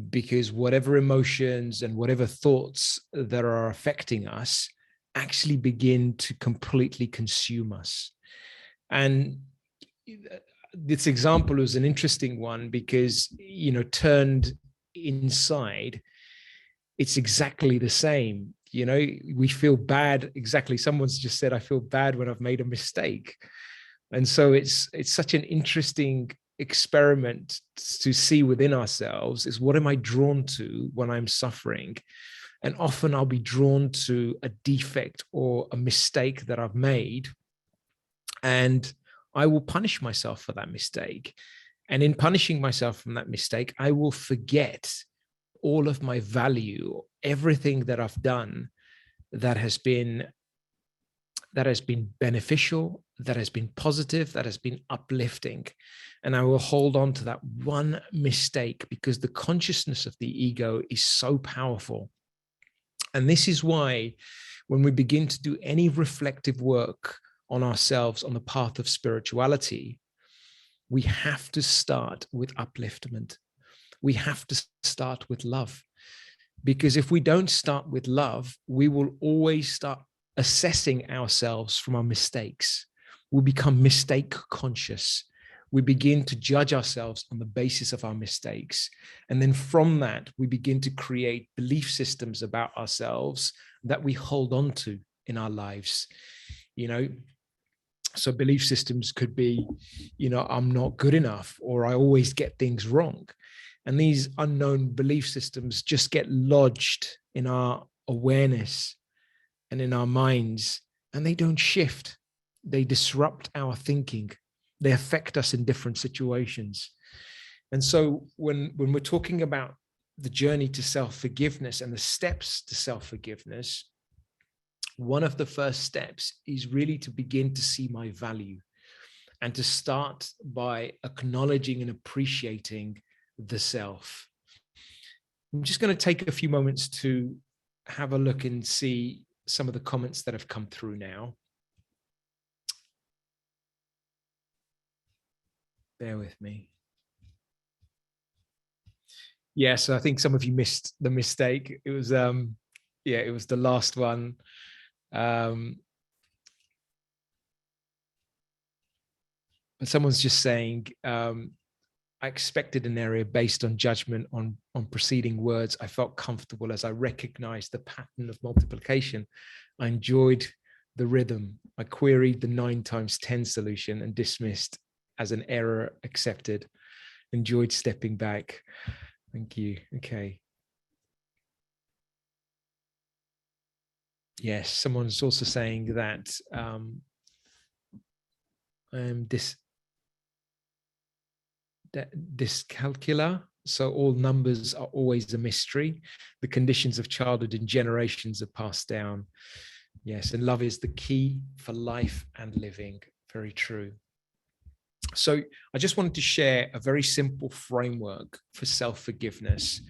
C: because whatever emotions and whatever thoughts that are affecting us actually begin to completely consume us. And this example was an interesting one because, you know, turned inside, it's exactly the same. You know, we feel bad. Exactly. Someone's just said, I feel bad when I've made a mistake. And so it's such an interesting experiment to see within ourselves is, what am I drawn to when I'm suffering? And often I'll be drawn to a defect or a mistake that I've made, and I will punish myself for that mistake. And in punishing myself from that mistake, I will forget all of my value, everything that I've done that has been beneficial, that has been positive, that has been uplifting. And I will hold on to that one mistake because the consciousness of the ego is so powerful. And this is why when we begin to do any reflective work on ourselves on the path of spirituality, we have to start with upliftment. We have to start with love. Because if we don't start with love, we will always start assessing ourselves from our mistakes. We become mistake conscious. We begin to judge ourselves on the basis of our mistakes. And then from that, we begin to create belief systems about ourselves that we hold on to in our lives. So belief systems could be, I'm not good enough, or I always get things wrong. And these unknown belief systems just get lodged in our awareness and in our minds, and they don't shift. They disrupt our thinking. They affect us in different situations. And so when we're talking about the journey to self-forgiveness and the steps to self-forgiveness, one of the first steps is really to begin to see my value and to start by acknowledging and appreciating the self. I'm just going to take a few moments to have a look and see some of the comments that have come through now. Bear with me. Yes, I think some of you missed the mistake. It was it was the last one. But someone's just saying, I expected an area based on judgment on preceding words. I felt comfortable as I recognized the pattern of multiplication. I enjoyed the rhythm. I queried the 9 times 10 solution and dismissed as an error accepted. Enjoyed stepping back. Thank you. Okay. Yes, someone's also saying that dyscalculia, so all numbers are always a mystery. The conditions of childhood and generations are passed down. Yes, and love is the key for life and living. Very true. So I just wanted to share a very simple framework for self-forgiveness.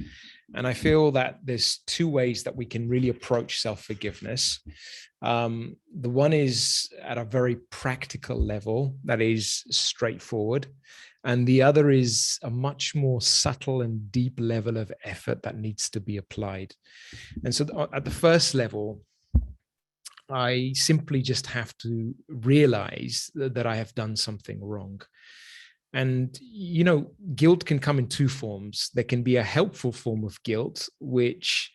C: And I feel that there's 2 ways that we can really approach self-forgiveness. The one is at a very practical level, that is straightforward. And the other is a much more subtle and deep level of effort that needs to be applied. And so at the first level, I simply just have to realize that I have done something wrong. And, guilt can come in 2 forms. There can be a helpful form of guilt, which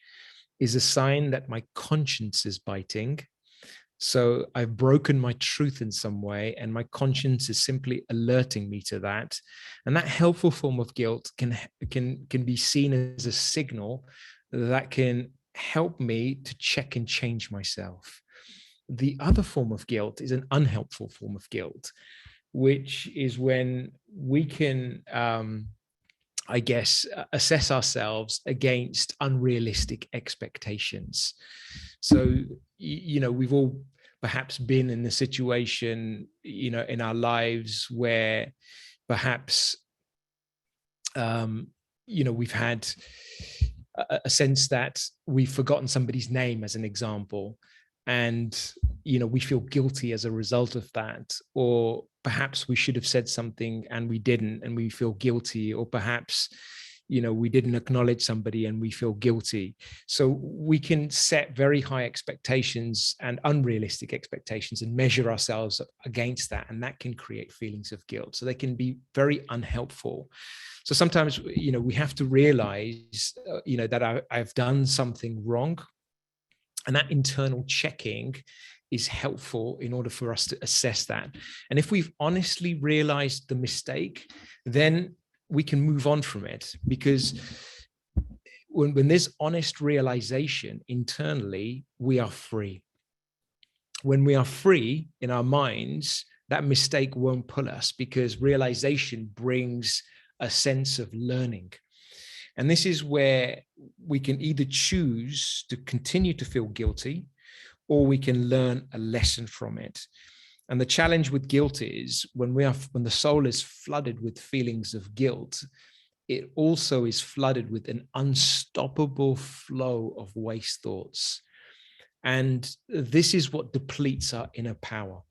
C: is a sign that my conscience is biting. So I've broken my truth in some way, and my conscience is simply alerting me to that. And that helpful form of guilt can be seen as a signal that can help me to check and change myself. The other form of guilt is an unhelpful form of guilt, which is when we can, assess ourselves against unrealistic expectations. So, we've all perhaps been in a situation, in our lives where perhaps, we've had a sense that we've forgotten somebody's name, as an example. And, we feel guilty as a result of that. Or perhaps we should have said something and we didn't, and we feel guilty. Or perhaps, we didn't acknowledge somebody and we feel guilty. So we can set very high expectations and unrealistic expectations and measure ourselves against that. And that can create feelings of guilt. So they can be very unhelpful. So sometimes, we have to realize, that I've done something wrong. And that internal checking is helpful in order for us to assess that. And if we've honestly realized the mistake, then we can move on from it. Because when there's honest realization internally, we are free. When we are free in our minds, that mistake won't pull us, because realization brings a sense of learning. And this is where we can either choose to continue to feel guilty, or we can learn a lesson from it. And the challenge with guilt is when the soul is flooded with feelings of guilt, it also is flooded with an unstoppable flow of waste thoughts. And this is what depletes our inner power.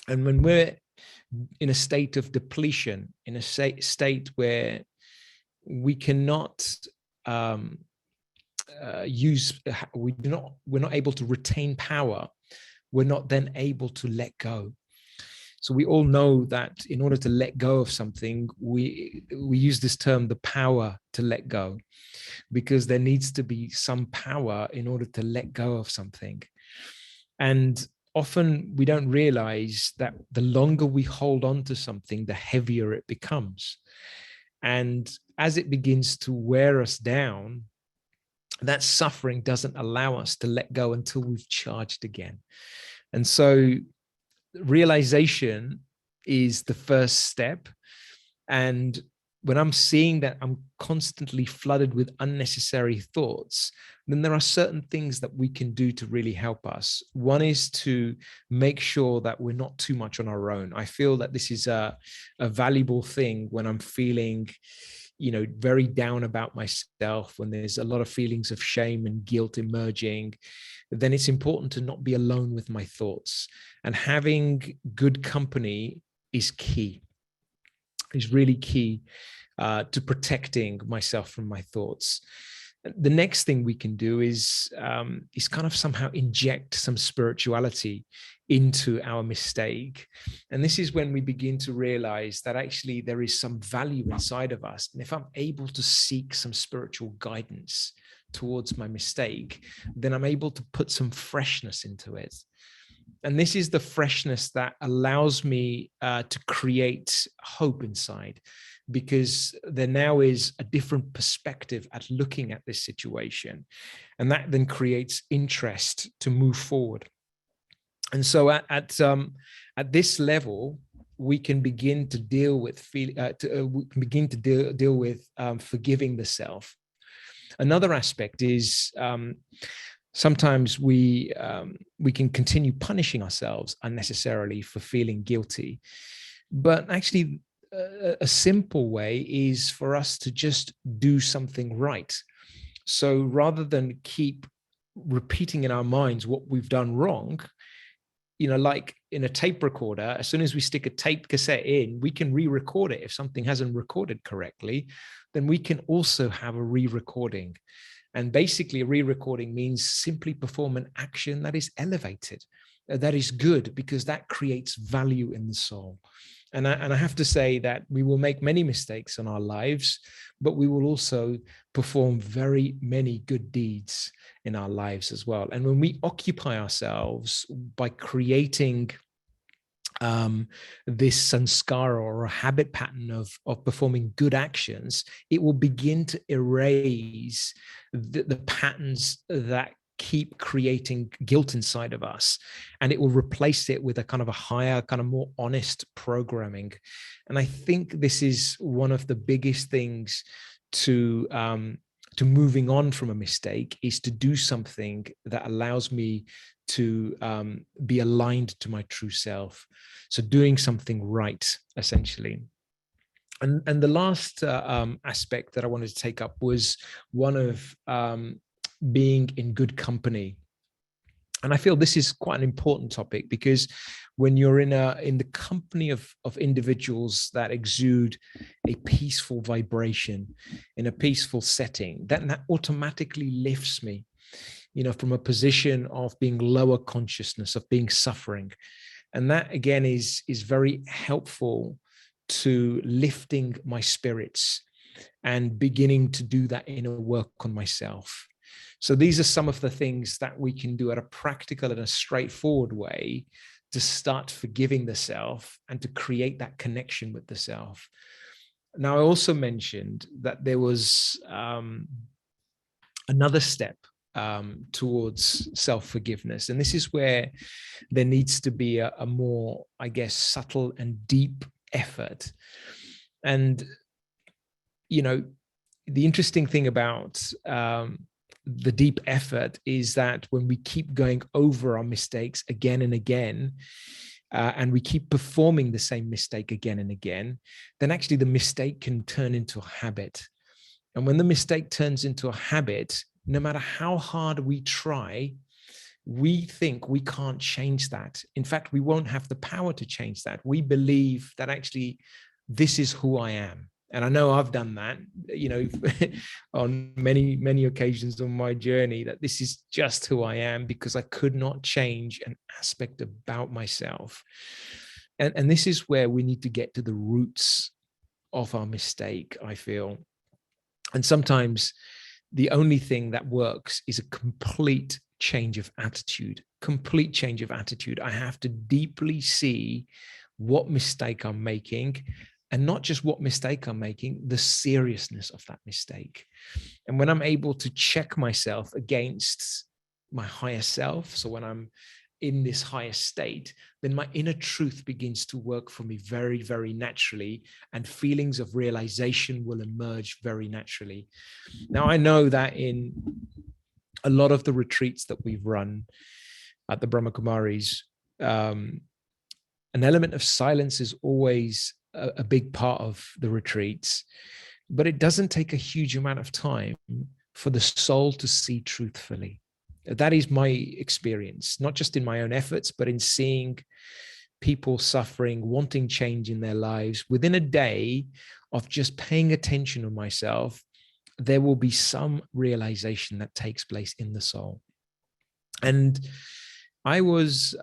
C: And when we're in a state of depletion, in a state where we cannot we're not able to retain power, we're not then able to let go. So we all know that in order to let go of something, we use this term, the power to let go, because there needs to be some power in order to let go of something. And often we don't realize that the longer we hold on to something, the heavier it becomes. And as it begins to wear us down, that suffering doesn't allow us to let go until we've charged again. And so realization is the first step. And when I'm seeing that I'm constantly flooded with unnecessary thoughts, then there are certain things that we can do to really help us. One is to make sure that we're not too much on our own. I feel that this is a valuable thing when I'm feeling, very down about myself, when there's a lot of feelings of shame and guilt emerging. Then it's important to not be alone with my thoughts. And having good company is key. Is really key to protecting myself from my thoughts. The next thing we can do is kind of somehow inject some spirituality into our mistake. And this is when we begin to realize that actually there is some value inside of us. And if I'm able to seek some spiritual guidance towards my mistake, then I'm able to put some freshness into it. And this is the freshness that allows me to create hope inside, because there now is a different perspective at looking at this situation. And that then creates interest to move forward. And so at this level, we can begin to deal with forgiving the self. Another aspect is sometimes we can continue punishing ourselves unnecessarily for feeling guilty. But actually, a simple way is for us to just do something right. So rather than keep repeating in our minds what we've done wrong, like in a tape recorder, as soon as we stick a tape cassette in, we can re-record it. If something hasn't recorded correctly, then we can also have a re-recording. And basically, a re-recording means simply perform an action that is elevated, that is good, because that creates value in the soul. And I have to say that we will make many mistakes in our lives, but we will also perform very many good deeds in our lives as well. And when we occupy ourselves by creating this sanskara or a habit pattern of performing good actions, it will begin to erase the patterns that keep creating guilt inside of us, and it will replace it with a kind of a higher, kind of more honest programming. And I think this is one of the biggest things to moving on from a mistake, is to do something that allows me to be aligned to my true self. So doing something right, essentially. And the last aspect that I wanted to take up was one of being in good company. And I feel this is quite an important topic, because when you're in the company of individuals that exude a peaceful vibration in a peaceful setting, that automatically lifts me, from a position of being lower consciousness, of being suffering. And that again is very helpful to lifting my spirits and beginning to do that inner work on myself. So these are some of the things that we can do at a practical and a straightforward way to start forgiving the self and to create that connection with the self. Now, I also mentioned that there was another step towards self-forgiveness. And this is where there needs to be a more, I guess, subtle and deep effort. And, the interesting thing about the deep effort is that when we keep going over our mistakes again and again, and we keep performing the same mistake again and again, then actually the mistake can turn into a habit. And when the mistake turns into a habit, no matter how hard we try, we think we can't change that. In fact, we won't have the power to change that. We believe that actually this is who I am. And I know I've done that, on many occasions on my journey, that this is just who I am because I could not change an aspect about myself. And this is where we need to get to the roots of our mistake, I feel. And sometimes the only thing that works is a complete change of attitude, I have to deeply see what mistake I'm making, and not just what mistake I'm making, the seriousness of that mistake. And when I'm able to check myself against my higher self, so when I'm in this higher state, then my inner truth begins to work for me very, very naturally, and feelings of realization will emerge very naturally. Now, I know that in a lot of the retreats that we've run at the Brahma Kumaris, an element of silence is always a big part of the retreats, but it doesn't take a huge amount of time for the soul to see truthfully. That is my experience, not just in my own efforts, but in seeing people suffering, wanting change in their lives. Within a day of just paying attention to myself, there will be some realization that takes place in the soul. And I was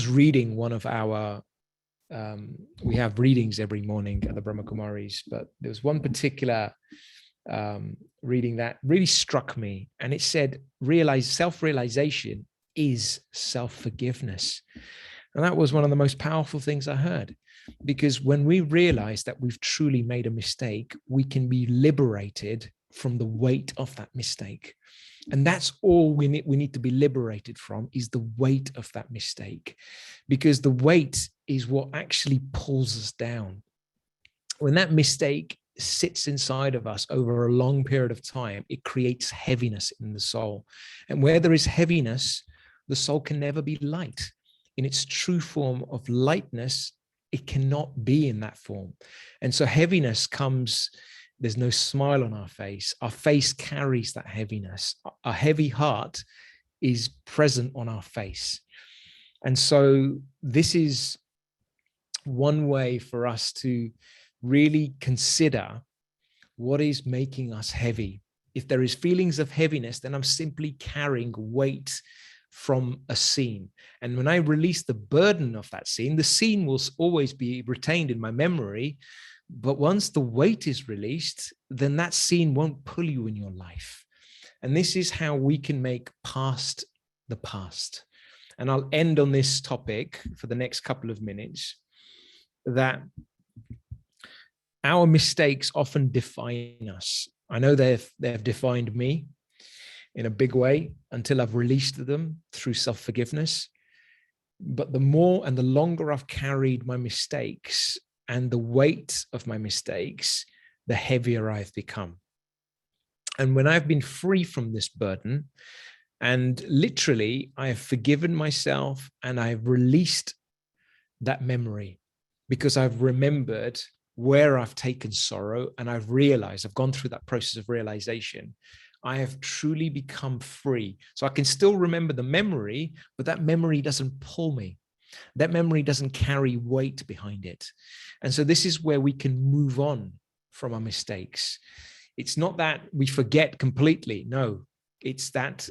C: reading one of our, we have readings every morning at the Brahma Kumaris, but there was one particular reading that really struck me, and it said, self-realization is self-forgiveness. And that was one of the most powerful things I heard, because when we realize that we've truly made a mistake, we can be liberated from the weight of that mistake. And that's all we need to be liberated from, is the weight of that mistake, because the weight is what actually pulls us down. When that mistake sits inside of us over a long period of time, it creates heaviness in the soul. And where there is heaviness, the soul can never be light. In its true form of lightness, it cannot be in that form. And so heaviness comes, there's no smile on our face carries that heaviness. A heavy heart is present on our face. And so this is one way for us to really consider what is making us heavy. If there is feelings of heaviness, then I'm simply carrying weight from a scene. And when I release the burden of that scene, the scene will always be retained in my memory. But once the weight is released, then that scene won't pull you in your life. And this is how we can make past the past. And I'll end on this topic for the next couple of minutes, that our mistakes often define us. I know they've defined me in a big way until I've released them through self-forgiveness. But the more and the longer I've carried my mistakes and the weight of my mistakes, the heavier I've become. And when I've been free from this burden, and literally I have forgiven myself and I've released that memory, because I've remembered where I've taken sorrow, and I've realized, I've gone through that process of realization, I have truly become free. So I can still remember the memory, but that memory doesn't pull me. That memory doesn't carry weight behind it. And so this is where we can move on from our mistakes. It's not that we forget completely. No, it's that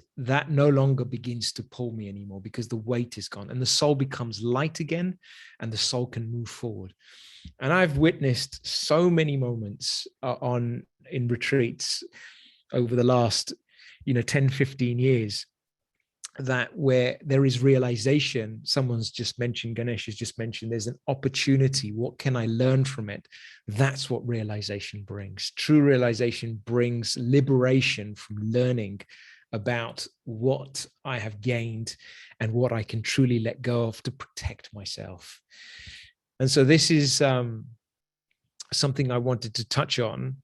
C: no longer begins to pull me anymore, because the weight is gone and the soul becomes light again, and the soul can move forward. And I've witnessed so many moments in retreats over the last 10, 15 years, that where there is realization. Someone's just mentioned, Ganesh has just mentioned, there's an opportunity. What can I learn from it? That's what realization brings. True realization brings liberation from learning about what I have gained and what I can truly let go of to protect myself. And so this is something I wanted to touch on,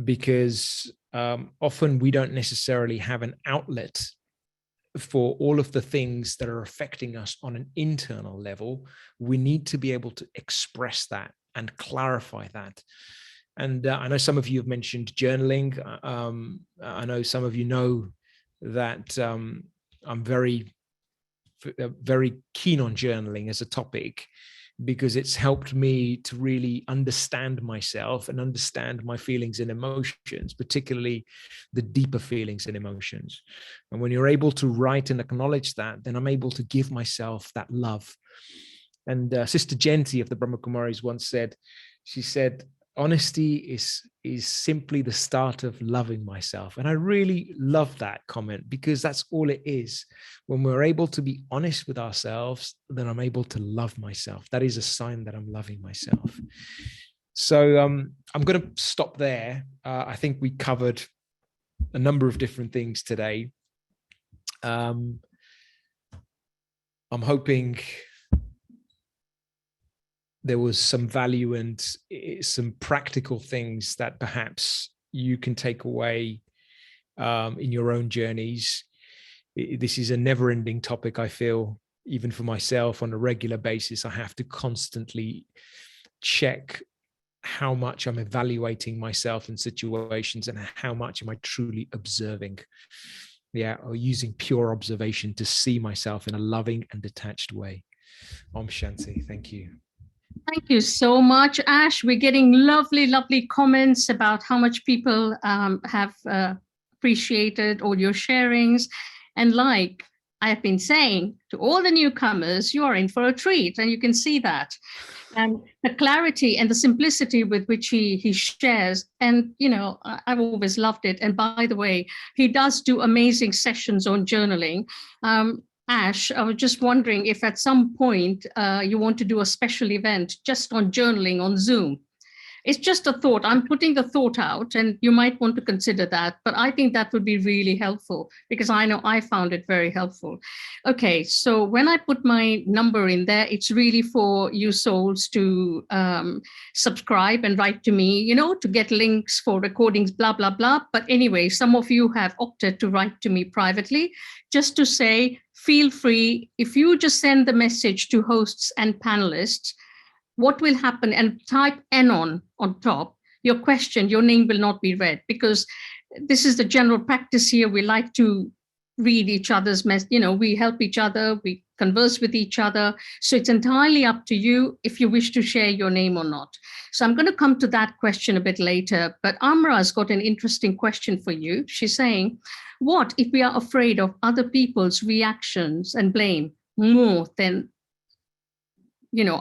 C: because often we don't necessarily have an outlet for all of the things that are affecting us on an internal level. We need to be able to express that and clarify that. And I know some of you have mentioned journaling. I know some of you know that I'm very keen on journaling as a topic, because it's helped me to really understand myself and understand my feelings and emotions, particularly the deeper feelings and emotions. And when you're able to write and acknowledge that, then I'm able to give myself that love. And Sister Jenti of the Brahma Kumaris once said, she said, honesty is simply the start of loving myself. And I really love that comment, because that's all it is. When we're able to be honest with ourselves, then I'm able to love myself. That is a sign that I'm loving myself. So I'm going to stop there. I think we covered a number of different things today. I'm hoping there was some value and some practical things that perhaps you can take away in your own journeys. This is a never-ending topic, I feel, even for myself on a regular basis. I have to constantly check how much I'm evaluating myself in situations and how much am I truly observing, or using pure observation to see myself in a loving and detached way. Om Shanti. Thank you.
A: Thank you so much, Ash. We're getting lovely, lovely comments about how much people have appreciated all your sharings. And like I have been saying to all the newcomers, you are in for a treat, and you can see that. And the clarity and the simplicity with which he shares. And, I've always loved it. And by the way, he does do amazing sessions on journaling. Ash, I was just wondering if at some point you want to do a special event just on journaling on Zoom. It's just a thought. I'm putting the thought out, and you might want to consider that. But I think that would be really helpful, because I know I found it very helpful. Okay, so when I put my number in there, it's really for you souls to subscribe and write to me, to get links for recordings, blah, blah, blah. But anyway, some of you have opted to write to me privately, just to say, feel free. If you just send the message to hosts and panelists, what will happen, and type N on top, your question, your name will not be read, because this is the general practice here. We like to read each other's we help each other, we converse with each other. So it's entirely up to you if you wish to share your name or not. So I'm going to come to that question a bit later, but Amra's got an interesting question for you. She's saying, what if we are afraid of other people's reactions and blame more than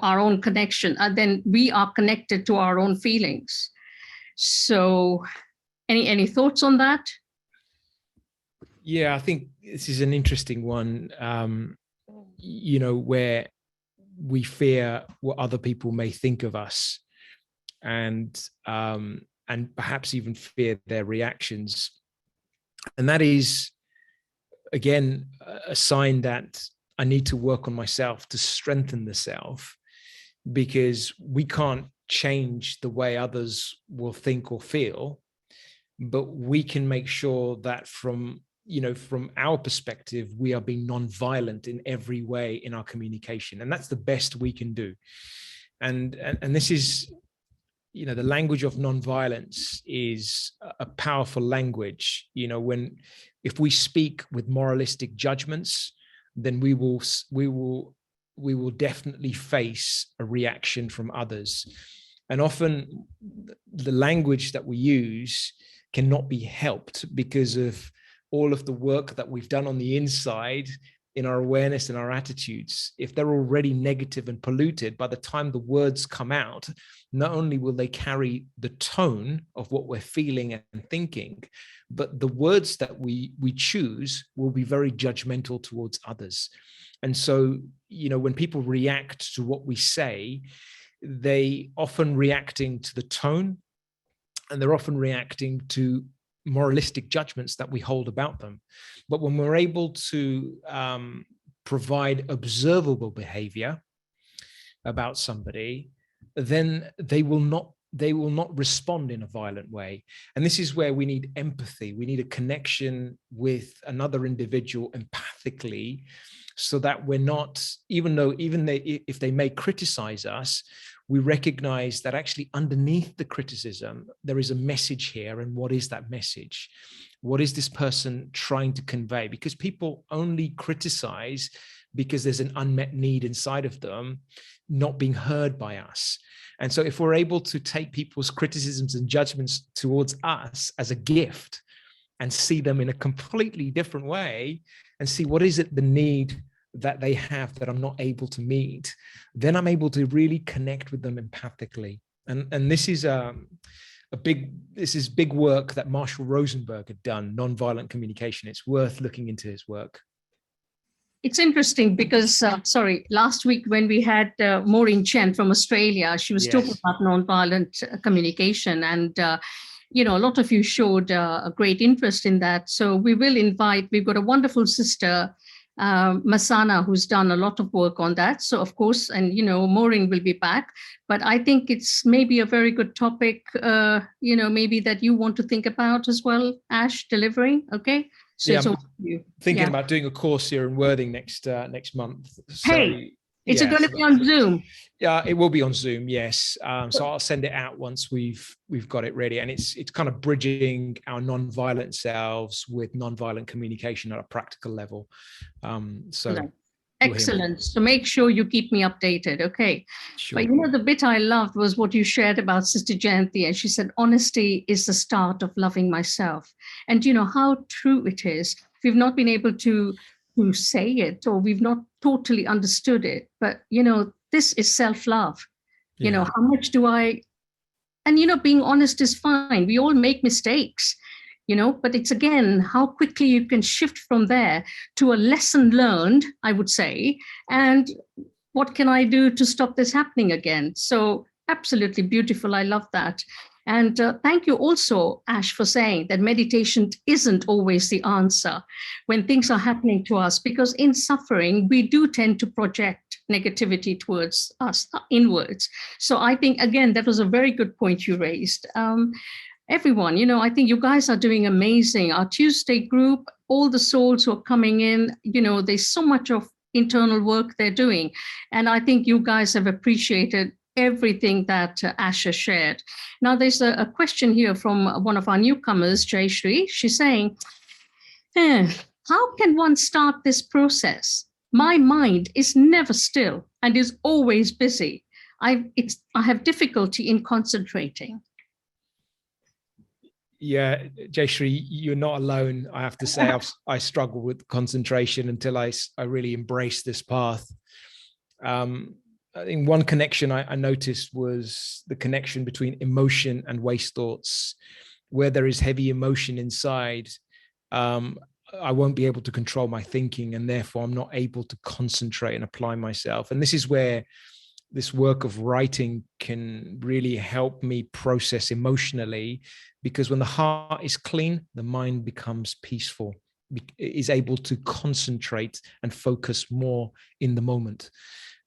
A: our own connection, then we are connected to our own feelings? So any thoughts on that?
C: Yeah, I think this is an interesting one, where we fear what other people may think of us, and perhaps even fear their reactions. And that is, again, a sign that I need to work on myself to strengthen the self, because we can't change the way others will think or feel, but we can make sure that from our perspective, we are being non-violent in every way in our communication. And that's the best we can do. And this is, the language of non-violence is a powerful language. If we speak with moralistic judgments, then we will definitely face a reaction from others. And often the language that we use cannot be helped because of all of the work that we've done on the inside in our awareness and our attitudes. If they're already negative and polluted, by the time the words come out, not only will they carry the tone of what we're feeling and thinking, but the words that we choose will be very judgmental towards others. And so, when people react to what we say, they often reacting to the tone, and they're often reacting to moralistic judgments that we hold about them. But when we're able to provide observable behavior about somebody, then they will not respond in a violent way. And this is where we need empathy. We need a connection with another individual empathically, so that we're not, if they may criticize us, we recognize that actually underneath the criticism, there is a message here. And what is that message? What is this person trying to convey? Because people only criticize because there's an unmet need inside of them, not being heard by us. And so if we're able to take people's criticisms and judgments towards us as a gift and see them in a completely different way and see what is it, the need that they have that I'm not able to meet, then I'm able to really connect with them empathically. And this is big work that Marshall Rosenberg had done, nonviolent communication. It's worth looking into his work.
A: It's interesting because, last week when we had Maureen Chen from Australia, she was talking about nonviolent communication, and a lot of you showed a great interest in that. So we will invite, we've got a wonderful sister, Masana, who's done a lot of work on that. So of course, and Maureen will be back, but I think it's maybe a very good topic, maybe that you want to think about as well, Ash, delivering. Okay. So
C: I'm thinking about doing a course here in Worthing next month. So,
A: hey, it's going to be on Zoom.
C: Yeah, it will be on Zoom. Yes. So I'll send it out once we've got it ready, and it's kind of bridging our non-violent selves with non-violent communication at a practical level.
A: Excellent. So make sure you keep me updated. Okay.
C: Sure.
A: But the bit I loved was what you shared about Sister Jayanti. And she said, honesty is the start of loving myself. And how true it is. We've not been able to say it, or we've not totally understood it. But, this is self-love. How much do I, and, being honest is fine. We all make mistakes. But it's again, how quickly you can shift from there to a lesson learned, I would say, and what can I do to stop this happening again? So absolutely beautiful. I love that. And thank you also, Ash, for saying that meditation isn't always the answer when things are happening to us, because in suffering, we do tend to project negativity towards us inwards. So I think, again, that was a very good point you raised. Everyone, I think you guys are doing amazing. Our Tuesday group, all the souls who are coming in, there's so much of internal work they're doing. And I think you guys have appreciated everything that Asha shared. Now, there's a question here from one of our newcomers, Jayashree. She's saying, how can one start this process? My mind is never still and is always busy. I have difficulty in concentrating.
C: Yeah, Jayashree, you're not alone. I have to say, I struggle with concentration until I really embrace this path. I think one connection I noticed was the connection between emotion and waste thoughts. Where there is heavy emotion inside, I won't be able to control my thinking, and therefore I'm not able to concentrate and apply myself. And this is where this work of writing can really help me process emotionally, because when the heart is clean, the mind becomes peaceful, is able to concentrate and focus more in the moment.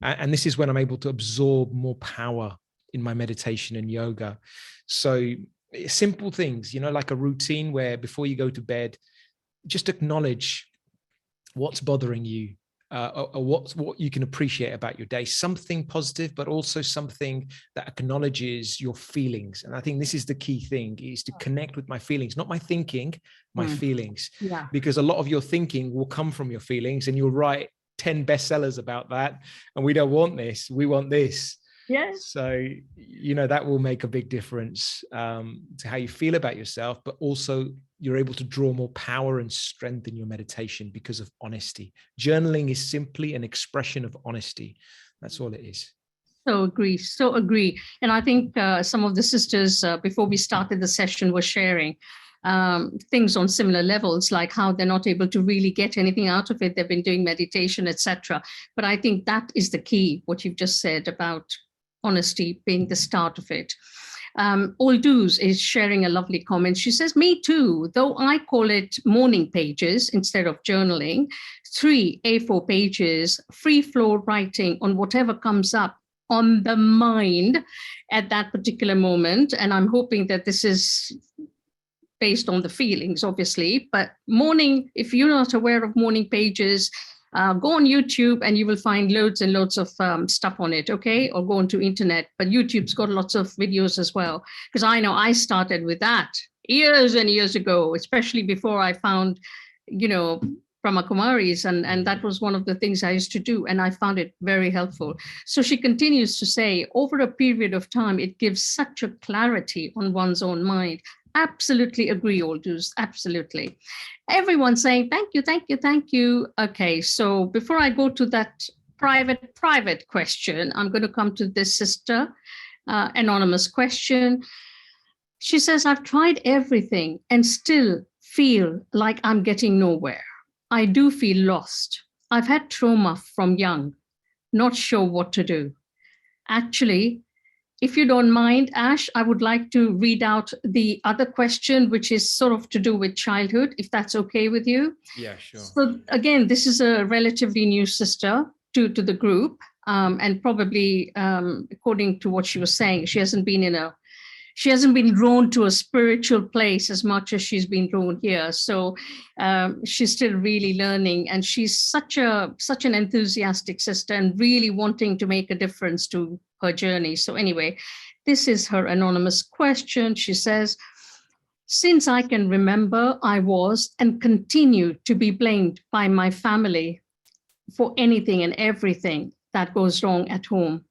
C: And this is when I'm able to absorb more power in my meditation and yoga. So simple things, like a routine where before you go to bed, just acknowledge what's bothering you. Or what you can appreciate about your day, something positive, but also something that acknowledges your feelings. And I think this is the key thing, is to connect with my feelings, not my thinking, my feelings. Yeah. Because a lot of your thinking will come from your feelings, and you'll write 10 bestsellers about that. And we don't want this. We want this.
A: Yes.
C: So, that will make a big difference to how you feel about yourself, but also you're able to draw more power and strength in your meditation because of honesty. Journaling is simply an expression of honesty. That's all it is.
A: So agree. And I think some of the sisters, before we started the session, were sharing things on similar levels, like how they're not able to really get anything out of it. They've been doing meditation, etc. But I think that is the key, what you've just said about honesty being the start of it. All Do's is sharing a lovely comment. She says, me too, though I call it morning pages instead of journaling. 3 A4 pages, free flow writing on whatever comes up on the mind at that particular moment. And I'm hoping that this is based on the feelings, obviously. But morning, if you're not aware of morning pages, go on YouTube and you will find loads and loads of stuff on it, okay? Or go onto internet, but YouTube's got lots of videos as well. Because I know I started with that years and years ago, especially before I found, you know, Brahma Kumaris. And that was one of the things I used to do. And I found it very helpful. So she continues to say, over a period of time, it gives such a clarity on one's own mind. Absolutely agree, Aldous. Absolutely. Everyone's saying, thank you, thank you, thank you. Okay, so before I go to that private question, I'm going to come to this sister, anonymous question. She says, I've tried everything and still feel like I'm getting nowhere. I do feel lost. I've had trauma from young, not sure what to do. Actually, if you don't mind, Ash, I would like to read out the other question, which is sort of to do with childhood, if that's okay with you.
C: Yeah, sure.
A: So again, this is a relatively new sister to the group. And probably, according to what she was saying, she hasn't been drawn to a spiritual place as much as she's been drawn here. So she's still really learning, and she's such an enthusiastic sister and really wanting to make a difference to her journey. So anyway, this is her anonymous question. She says, since I can remember, I was and continue to be blamed by my family for anything and everything that goes wrong at home.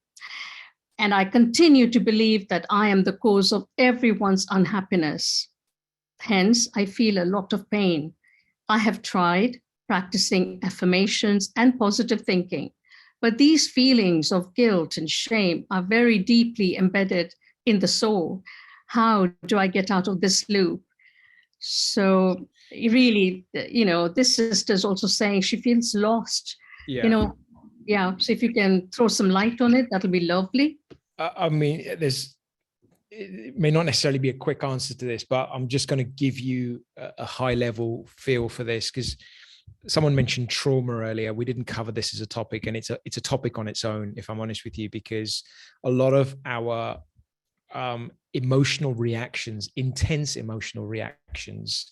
A: And I continue to believe that I am the cause of everyone's unhappiness. Hence, I feel a lot of pain. I have tried practicing affirmations and positive thinking, but these feelings of guilt and shame are very deeply embedded in the soul. How do I get out of this loop? So really, this sister is also saying she feels lost.
C: Yeah.
A: Yeah. So if you can throw some light on it, that'll be lovely.
C: I mean, it may not necessarily be a quick answer to this, but I'm just going to give you a high level feel for this, because someone mentioned trauma earlier. We didn't cover this as a topic, and it's a topic on its own, if I'm honest with you, because a lot of our emotional reactions, intense emotional reactions,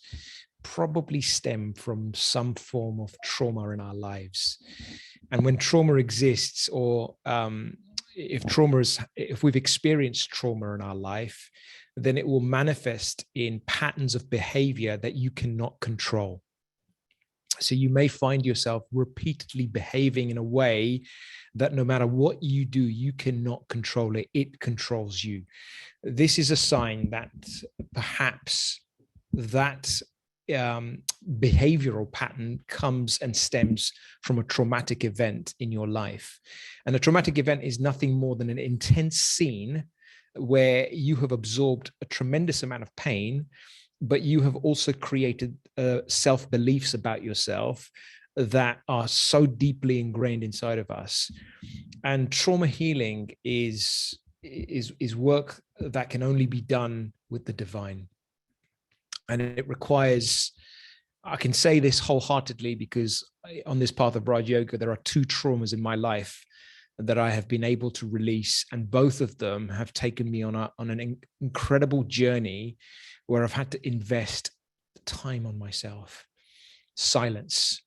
C: probably stem from some form of trauma in our lives. And when trauma exists, or if we've experienced trauma in our life, then it will manifest in patterns of behavior that you cannot control. So you may find yourself repeatedly behaving in a way that no matter what you do, you cannot control it. It controls you. This is a sign that perhaps that behavioral pattern comes and stems from a traumatic event in your life. And a traumatic event is nothing more than an intense scene where you have absorbed a tremendous amount of pain, but you have also created self-beliefs about yourself that are so deeply ingrained inside of us. And trauma healing is work that can only be done with the divine. And it requires, I can say this wholeheartedly, because on this path of Raj Yoga, there are 2 traumas in my life that I have been able to release. And both of them have taken me on an incredible journey where I've had to invest time on myself, silence,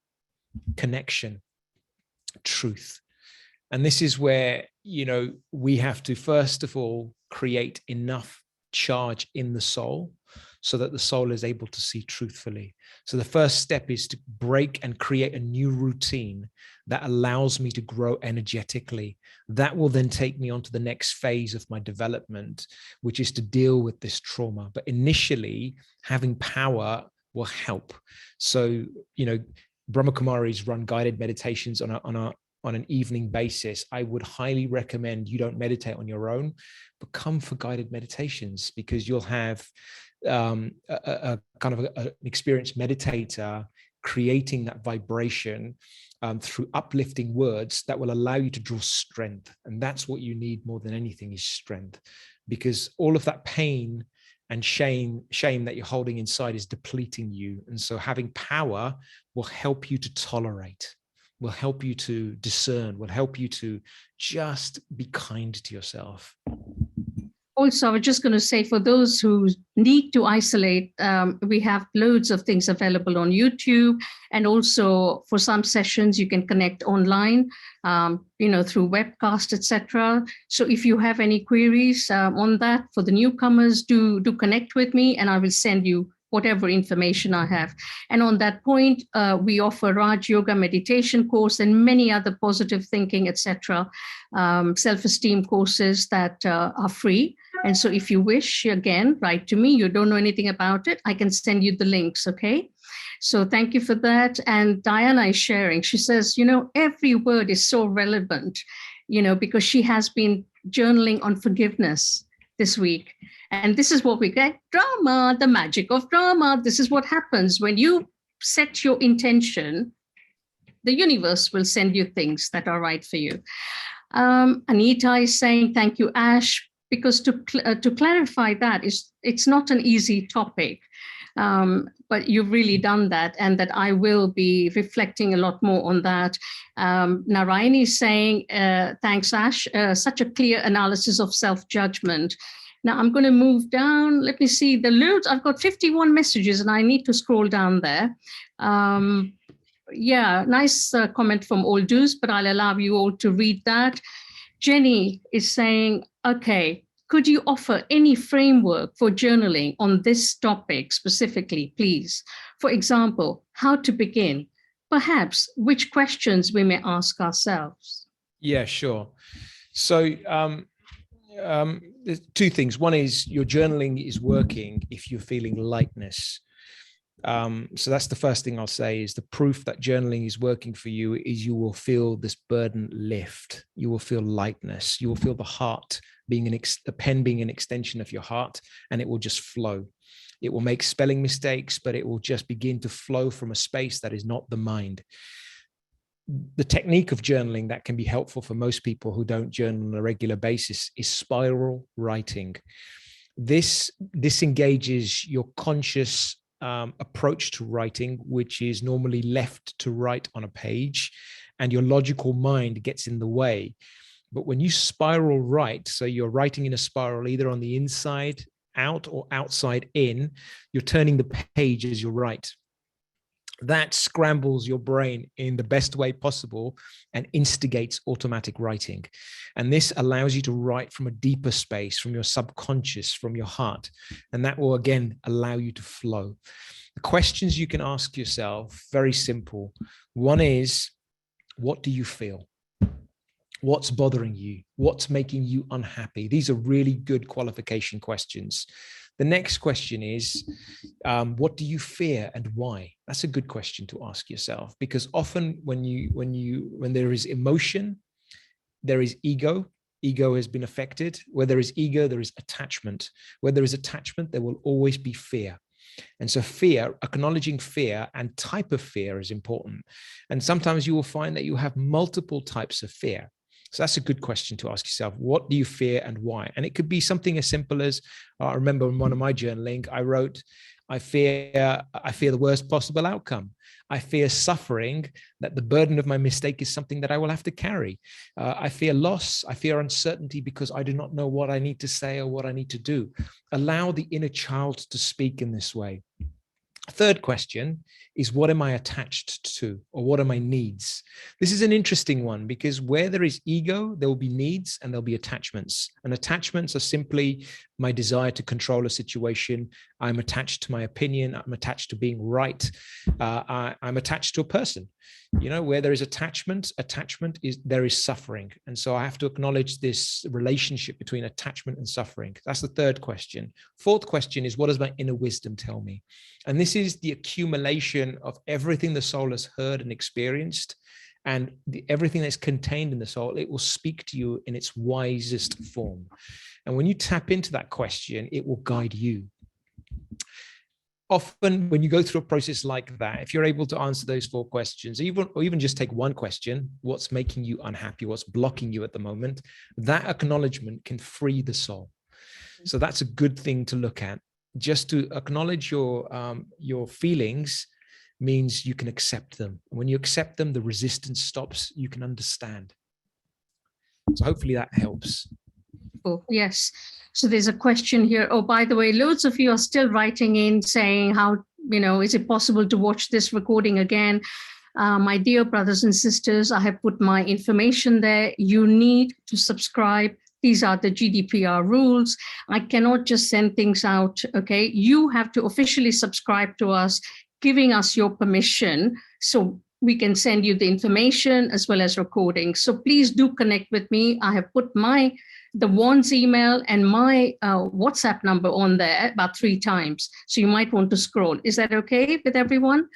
C: connection, truth. And this is where, we have to, first of all, create enough charge in the soul so that the soul is able to see truthfully. So the first step is to break and create a new routine that allows me to grow energetically. That will then take me on to the next phase of my development, which is to deal with this trauma. But initially, having power will help. So, Brahma Kumaris run guided meditations on an evening basis. I would highly recommend you don't meditate on your own, but come for guided meditations, because you'll have a kind of an experienced meditator creating that vibration through uplifting words that will allow you to draw strength. And that's what you need more than anything, is strength, because all of that pain and shame that you're holding inside is depleting you. And so having power will help you to tolerate, will help you to discern, will help you to just be kind to yourself.
A: Also, I was just going to say, for those who need to isolate, we have loads of things available on YouTube. And also for some sessions, you can connect online, through webcast, etc. So if you have any queries on that for the newcomers, do connect with me and I will send you whatever information I have. And on that point, we offer Raj Yoga meditation course and many other positive thinking, etc., self-esteem courses that are free. And so if you wish, again, write to me. You don't know anything about it, I can send you the links, okay? So thank you for that. And Diana is sharing. She says, every word is so relevant, because she has been journaling on forgiveness this week. And this is what we get, drama, the magic of drama. This is what happens when you set your intention. The universe will send you things that are right for you. Anita is saying, thank you, Ash, because to clarify that, it's not an easy topic, but you've really done that, and that I will be reflecting a lot more on that. Narayani is saying, thanks, Ash, such a clear analysis of self-judgment. Now I'm going to move down. Let me see the loads. I've got 51 messages and I need to scroll down there. Yeah, nice comment from Aldous, but I'll allow you all to read that. Jenny is saying, okay, could you offer any framework for journaling on this topic specifically, please? For example, how to begin, perhaps which questions we may ask ourselves.
C: Yeah, sure. So there's two things. One is your journaling is working if you're feeling lightness. So that's the first thing I'll say, is the proof that journaling is working for you is you will feel this burden lift. You will feel lightness. You will feel the heart being the pen being an extension of your heart, and it will just flow. It will make spelling mistakes, but it will just begin to flow from a space that is not the mind. The technique of journaling that can be helpful for most people who don't journal on a regular basis is spiral writing. This engages your conscious approach to writing, which is normally left to right on a page, and your logical mind gets in the way. But when you spiral write, so you're writing in a spiral either on the inside out or outside in, you're turning the page as you write. That scrambles your brain in the best way possible and instigates automatic writing. And this allows you to write from a deeper space, from your subconscious, from your heart. And that will, again, allow you to flow. The questions you can ask yourself, very simple. One is, what do you feel? What's bothering you? What's making you unhappy? These are really good qualification questions. The next question is, what do you fear and why? That's a good question to ask yourself, because often when there is emotion, there is ego. Ego has been affected. Where there is ego, there is attachment. Where there is attachment, there will always be fear. And so fear, acknowledging fear and type of fear is important. And sometimes you will find that you have multiple types of fear. So that's a good question to ask yourself. What do you fear and why? And it could be something as simple as, I remember in one of my journaling, I wrote, I fear the worst possible outcome. I fear suffering, that the burden of my mistake is something that I will have to carry. I fear loss. I fear uncertainty because I do not know what I need to say or what I need to do. Allow the inner child to speak in this way. Third question is, what am I attached to, or what are my needs? This is an interesting one, because where there is ego, there will be needs and there'll be attachments. And attachments are simply my desire to control a situation. I'm attached to my opinion. I'm attached to being right. I'm attached to a person. Where there is attachment is there is suffering. And so I have to acknowledge this relationship between attachment and suffering. That's the third question. Fourth question is, what does my inner wisdom tell me? And this is the accumulation of everything the soul has heard and experienced, and everything that's contained in the soul. It will speak to you in its wisest form. And when you tap into that question, it will guide you. Often when you go through a process like that, if you're able to answer those four questions, or even just take one question, what's making you unhappy, what's blocking you at the moment, that acknowledgement can free the soul. So that's a good thing to look at. Just to acknowledge your feelings means you can accept them. When you accept them, the resistance stops. You can understand. So hopefully that helps.
A: Wonderful. Yes. So there's a question here. Oh, by the way, loads of you are still writing in saying how, is it possible to watch this recording again? My dear brothers and sisters, I have put my information there. You need to subscribe. These are the GDPR rules. I cannot just send things out. Okay. You have to officially subscribe to us, giving us your permission so we can send you the information as well as recordings. So please do connect with me. I have put the WandS email and my WhatsApp number on there about 3 times. So you might want to scroll. Is that okay with everyone?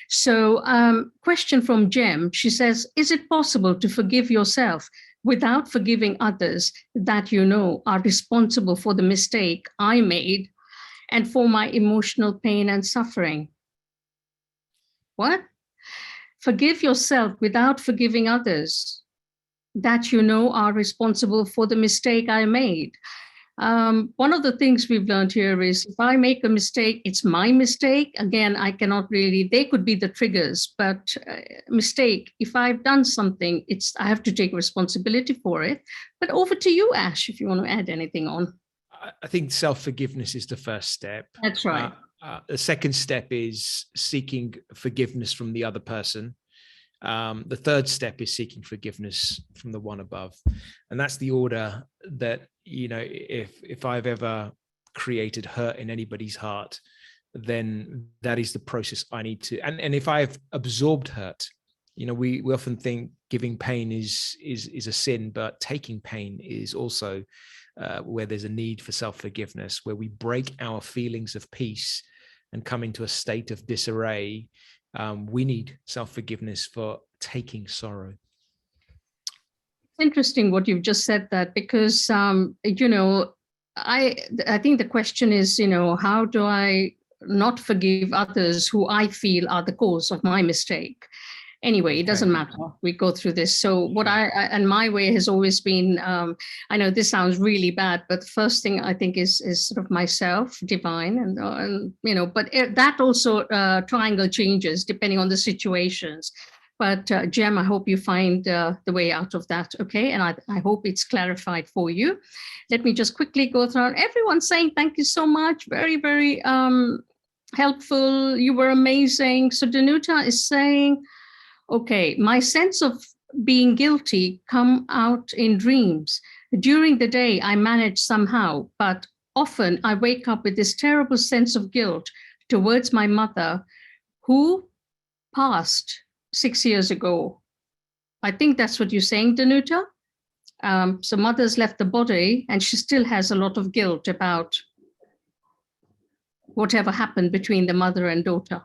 A: So question from Jem. She says, is it possible to forgive yourself without forgiving others that are responsible for the mistake I made and for my emotional pain and suffering? What? Forgive yourself without forgiving others that are responsible for the mistake I made. One of the things we've learned here is if I make a mistake, it's my mistake. Again, I cannot really, they could be the triggers, but mistake, if I've done something, I have to take responsibility for it. But over to you, Ash, if you want to add anything on.
C: I think self-forgiveness is the first step.
A: That's right.
C: The second step is seeking forgiveness from the other person. The third step is seeking forgiveness from the one above. And that's the order that, if I've ever created hurt in anybody's heart, then that is the process I need to. And if I've absorbed hurt, we often think giving pain is a sin, but taking pain is also where there's a need for self-forgiveness, where we break our feelings of peace and come into a state of disarray. We need self-forgiveness for taking sorrow.
A: It's interesting what you've just said that, because, I think the question is, how do I not forgive others who I feel are the cause of my mistake? Anyway, it doesn't matter. We go through this. So what and my way has always been, I know this sounds really bad, but the first thing I think is sort of myself, divine, and but that also triangle changes depending on the situations. But Jem, I hope you find the way out of that. Okay. And I hope it's clarified for you. Let me just quickly go through. Everyone's saying, thank you so much. Very, very helpful. You were amazing. So Danuta is saying, okay, my sense of being guilty come out in dreams. During the day, I manage somehow, but often I wake up with this terrible sense of guilt towards my mother, who passed 6 years ago. I think that's what you're saying, Danuta. So mother's left the body and she still has a lot of guilt about whatever happened between the mother and daughter.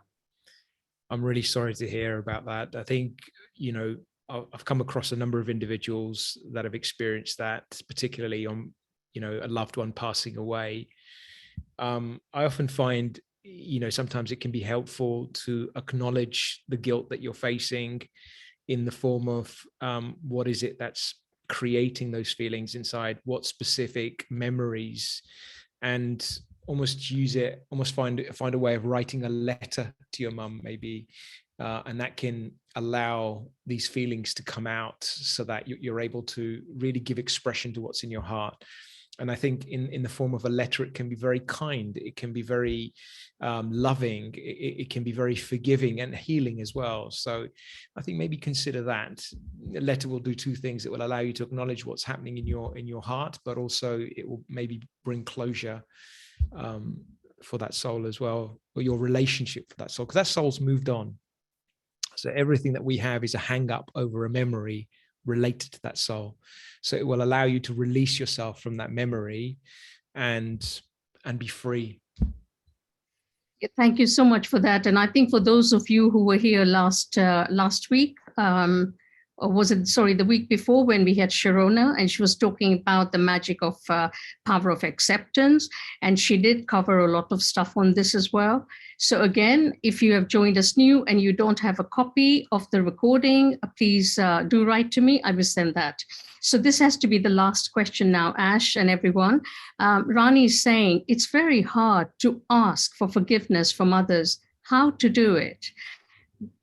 C: I'm really sorry to hear about that. I think, I've come across a number of individuals that have experienced that, particularly on, a loved one passing away. I often find, sometimes it can be helpful to acknowledge the guilt that you're facing in the form of what is it that's creating those feelings inside, what specific memories, and almost find a way of writing a letter to your mum, maybe, and that can allow these feelings to come out so that you're able to really give expression to what's in your heart. And I think in the form of a letter, it can be very kind, it can be very loving, it can be very forgiving and healing as well. So I think maybe consider that. A letter will do 2 things. It will allow you to acknowledge what's happening in your heart, but also it will maybe bring closure for that soul as well, or your relationship for that soul, because that soul's moved on. So everything that we have is a hang up over a memory related to that soul. So it will allow you to release yourself from that memory and be free.
A: Thank you so much for that. And I think for those of you who were here last week, or was it, sorry, the week before, when we had Sharona, and she was talking about the magic of power of acceptance. And she did cover a lot of stuff on this as well. So again, if you have joined us new and you don't have a copy of the recording, please do write to me. I will send that. So this has to be the last question now, Ash and everyone. Rani is saying it's very hard to ask for forgiveness from others. How to do it?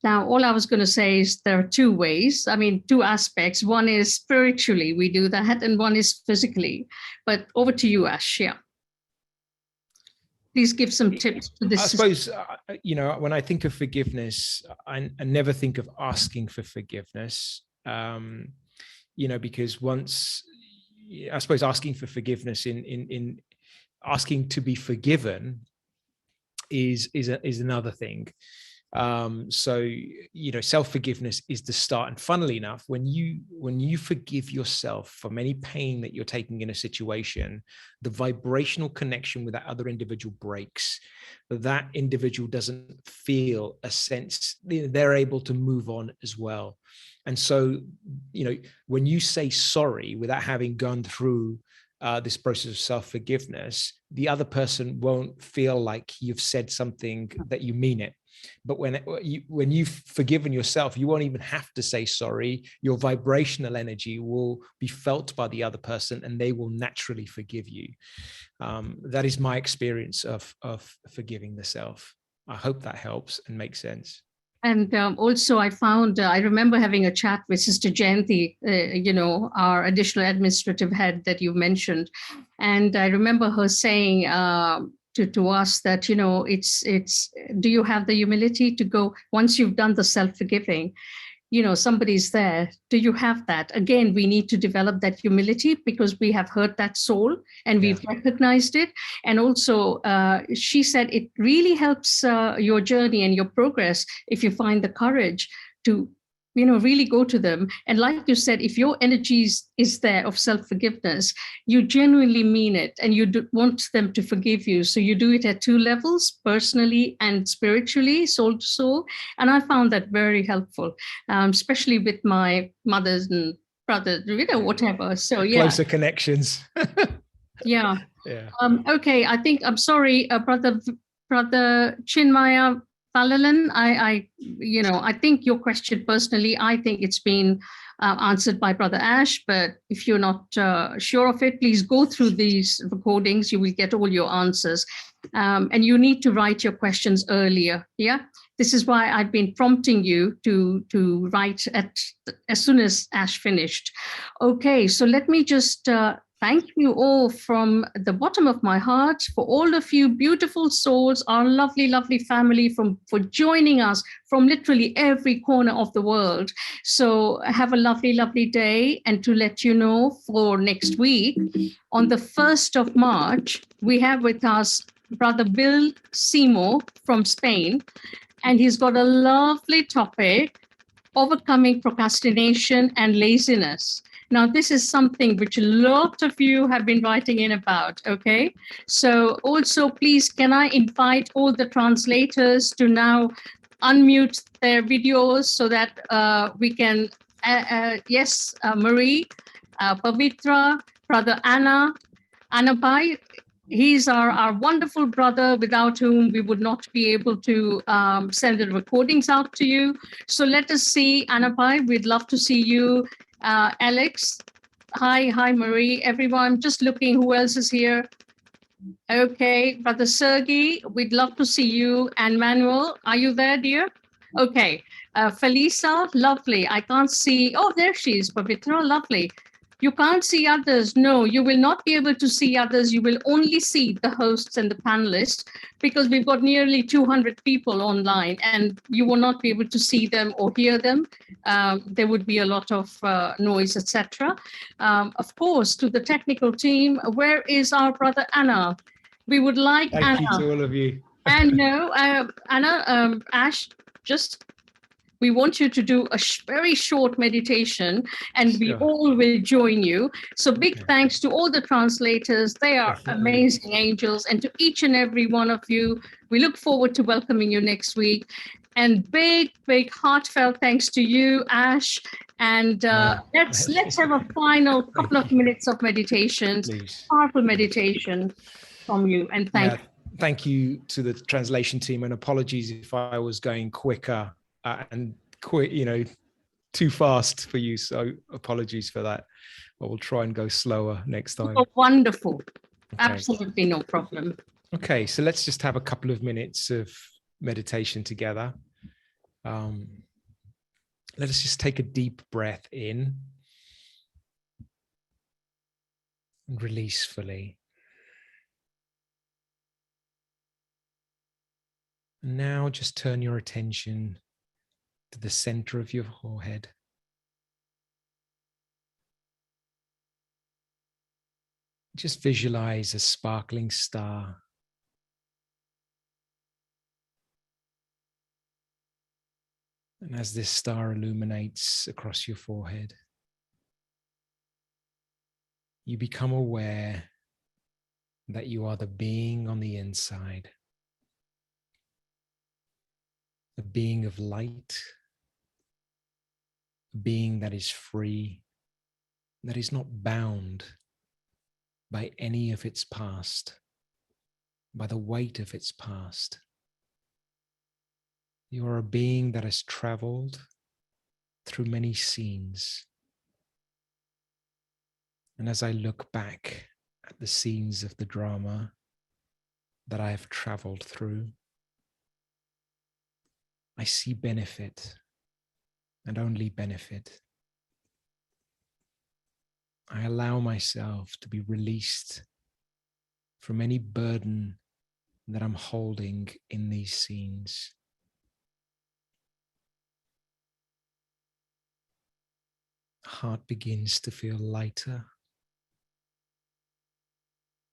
A: Now, all I was going to say is there are two ways. I mean, two aspects. One is spiritually, we do that, and one is physically. But over to you, Ash. Yeah. Please give some tips to this.
C: I suppose, when I think of forgiveness, I never think of asking for forgiveness, because once, I suppose asking for forgiveness in asking to be forgiven is another thing. Self-forgiveness is the start. And funnily enough, when you forgive yourself from any pain that you're taking in a situation, the vibrational connection with that other individual breaks. That individual doesn't feel a sense, they're able to move on as well. And so, when you say sorry without having gone through this process of self-forgiveness, the other person won't feel like you've said something that you mean it. But when you've forgiven yourself, you won't even have to say sorry. Your vibrational energy will be felt by the other person, and they will naturally forgive you. That is my experience of forgiving the self. I hope that helps and makes sense.
A: And also, I remember having a chat with Sister Jayanti, our additional administrative head that you mentioned. And I remember her saying to us that, it's do you have the humility to go, once you've done the self-forgiving, somebody's there. Do you have that? Again, we need to develop that humility because we have hurt that soul and we've recognized it. And also, she said it really helps your journey and your progress if you find the courage to, really go to them. And like you said, if your energy is there of self-forgiveness, you genuinely mean it and you want them to forgive you. So you do it at two levels, personally and spiritually, soul to soul. And I found that very helpful, especially with my mothers and brothers, whatever. So yeah.
C: Closer connections.
A: Yeah.
C: Yeah.
A: Okay. I'm sorry, Brother Chinmaya Falalan, I think your question personally, I think it's been answered by Brother Ash, but if you're not sure of it, please go through these recordings. You will get all your answers. And you need to write your questions earlier. Yeah. This is why I've been prompting you to write as soon as Ash finished. Okay. So let me just thank you all from the bottom of my heart for all of you beautiful souls, our lovely, lovely family, for joining us from literally every corner of the world. So have a lovely, lovely day. And to let you know, for next week, on the 1st of March, we have with us Brother Bill Seymour from Spain. And he's got a lovely topic, overcoming procrastination and laziness. Now, this is something which a lot of you have been writing in about, okay? So also, please, can I invite all the translators to now unmute their videos so that we can, yes, Marie, Pavitra, Brother Anabai, he's our wonderful brother without whom we would not be able to send the recordings out to you. So let us see, Anabai, we'd love to see you. Alex, hi Marie, everyone, just looking who else is here. Okay, Brother Sergey, we'd love to see you. And Manuel, are you there, dear? Okay, Felisa, lovely. I can't see, oh, there she is, Pavitra, lovely. You can't see others. No, you will not be able to see others. You will only see the hosts and the panelists because we've got nearly 200 people online and you will not be able to see them or hear them. There would be a lot of noise, etc. Of course, to the technical team, where is our brother Anna? We would like Anna.
C: Thank you to all of you.
A: And no, Anna, Ash, just we want you to do a very short meditation and we all will join you. So big thanks to all the translators. They are amazing angels. And to each and every one of you, we look forward to welcoming you next week. And big, big heartfelt thanks to you, Ash. And let's have a final couple of minutes of meditation, powerful meditation from you. And thank you.
C: Thank you to the translation team, and apologies if I was going quicker and too fast for you. So apologies for that. I will try and go slower next time.
A: Oh, wonderful. Okay. Absolutely no problem.
C: Okay, so let's just have a couple of minutes of meditation together. Let us just take a deep breath in and release fully. And now just turn your attention to the center of your forehead. Just visualize a sparkling star. And as this star illuminates across your forehead, you become aware that you are the being on the inside, a being of light, a being that is free, that is not bound by any of its past, by the weight of its past. You are a being that has traveled through many scenes. And as I look back at the scenes of the drama that I have traveled through, I see benefit and only benefit. I allow myself to be released from any burden that I'm holding in these scenes. Heart begins to feel lighter,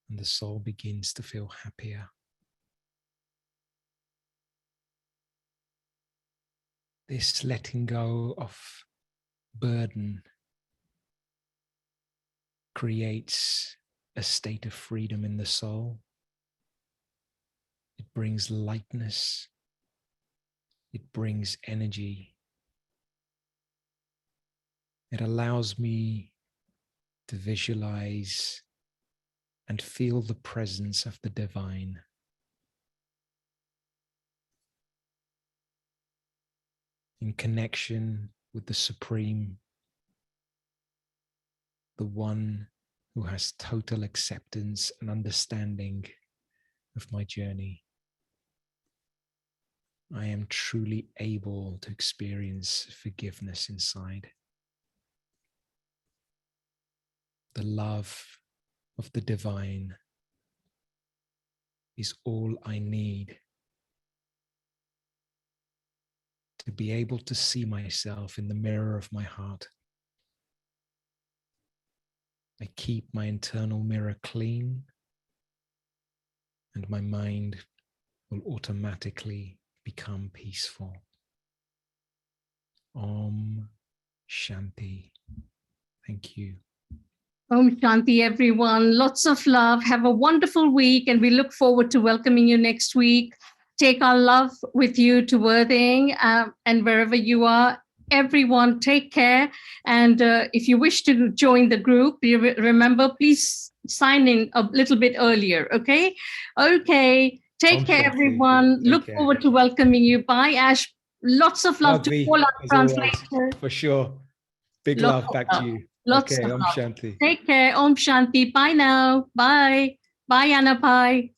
C: and the soul begins to feel happier. This letting go of burden creates a state of freedom in the soul. It brings lightness. It brings energy. It allows me to visualize and feel the presence of the divine. In connection with the Supreme, the one who has total acceptance and understanding of my journey. I am truly able to experience forgiveness inside. The love of the divine is all I need to be able to see myself in the mirror of my heart. I keep my internal mirror clean, and my mind will automatically become peaceful. Om Shanti. Thank you.
A: Om Shanti, everyone. Lots of love. Have a wonderful week, and we look forward to welcoming you next week. Take our love with you to Worthing and wherever you are. Everyone, take care. And if you wish to join the group, remember, please sign in a little bit earlier, okay? Okay. Take care, everyone. Look forward to welcoming you. Bye, Ash. Lots of love to all our translators.
C: For sure. Big love back to you.
A: Lots
C: of
A: of
C: Om
A: love.
C: Shanti.
A: Take care. Om Shanti. Bye now. Bye. Bye, Anna. Bye.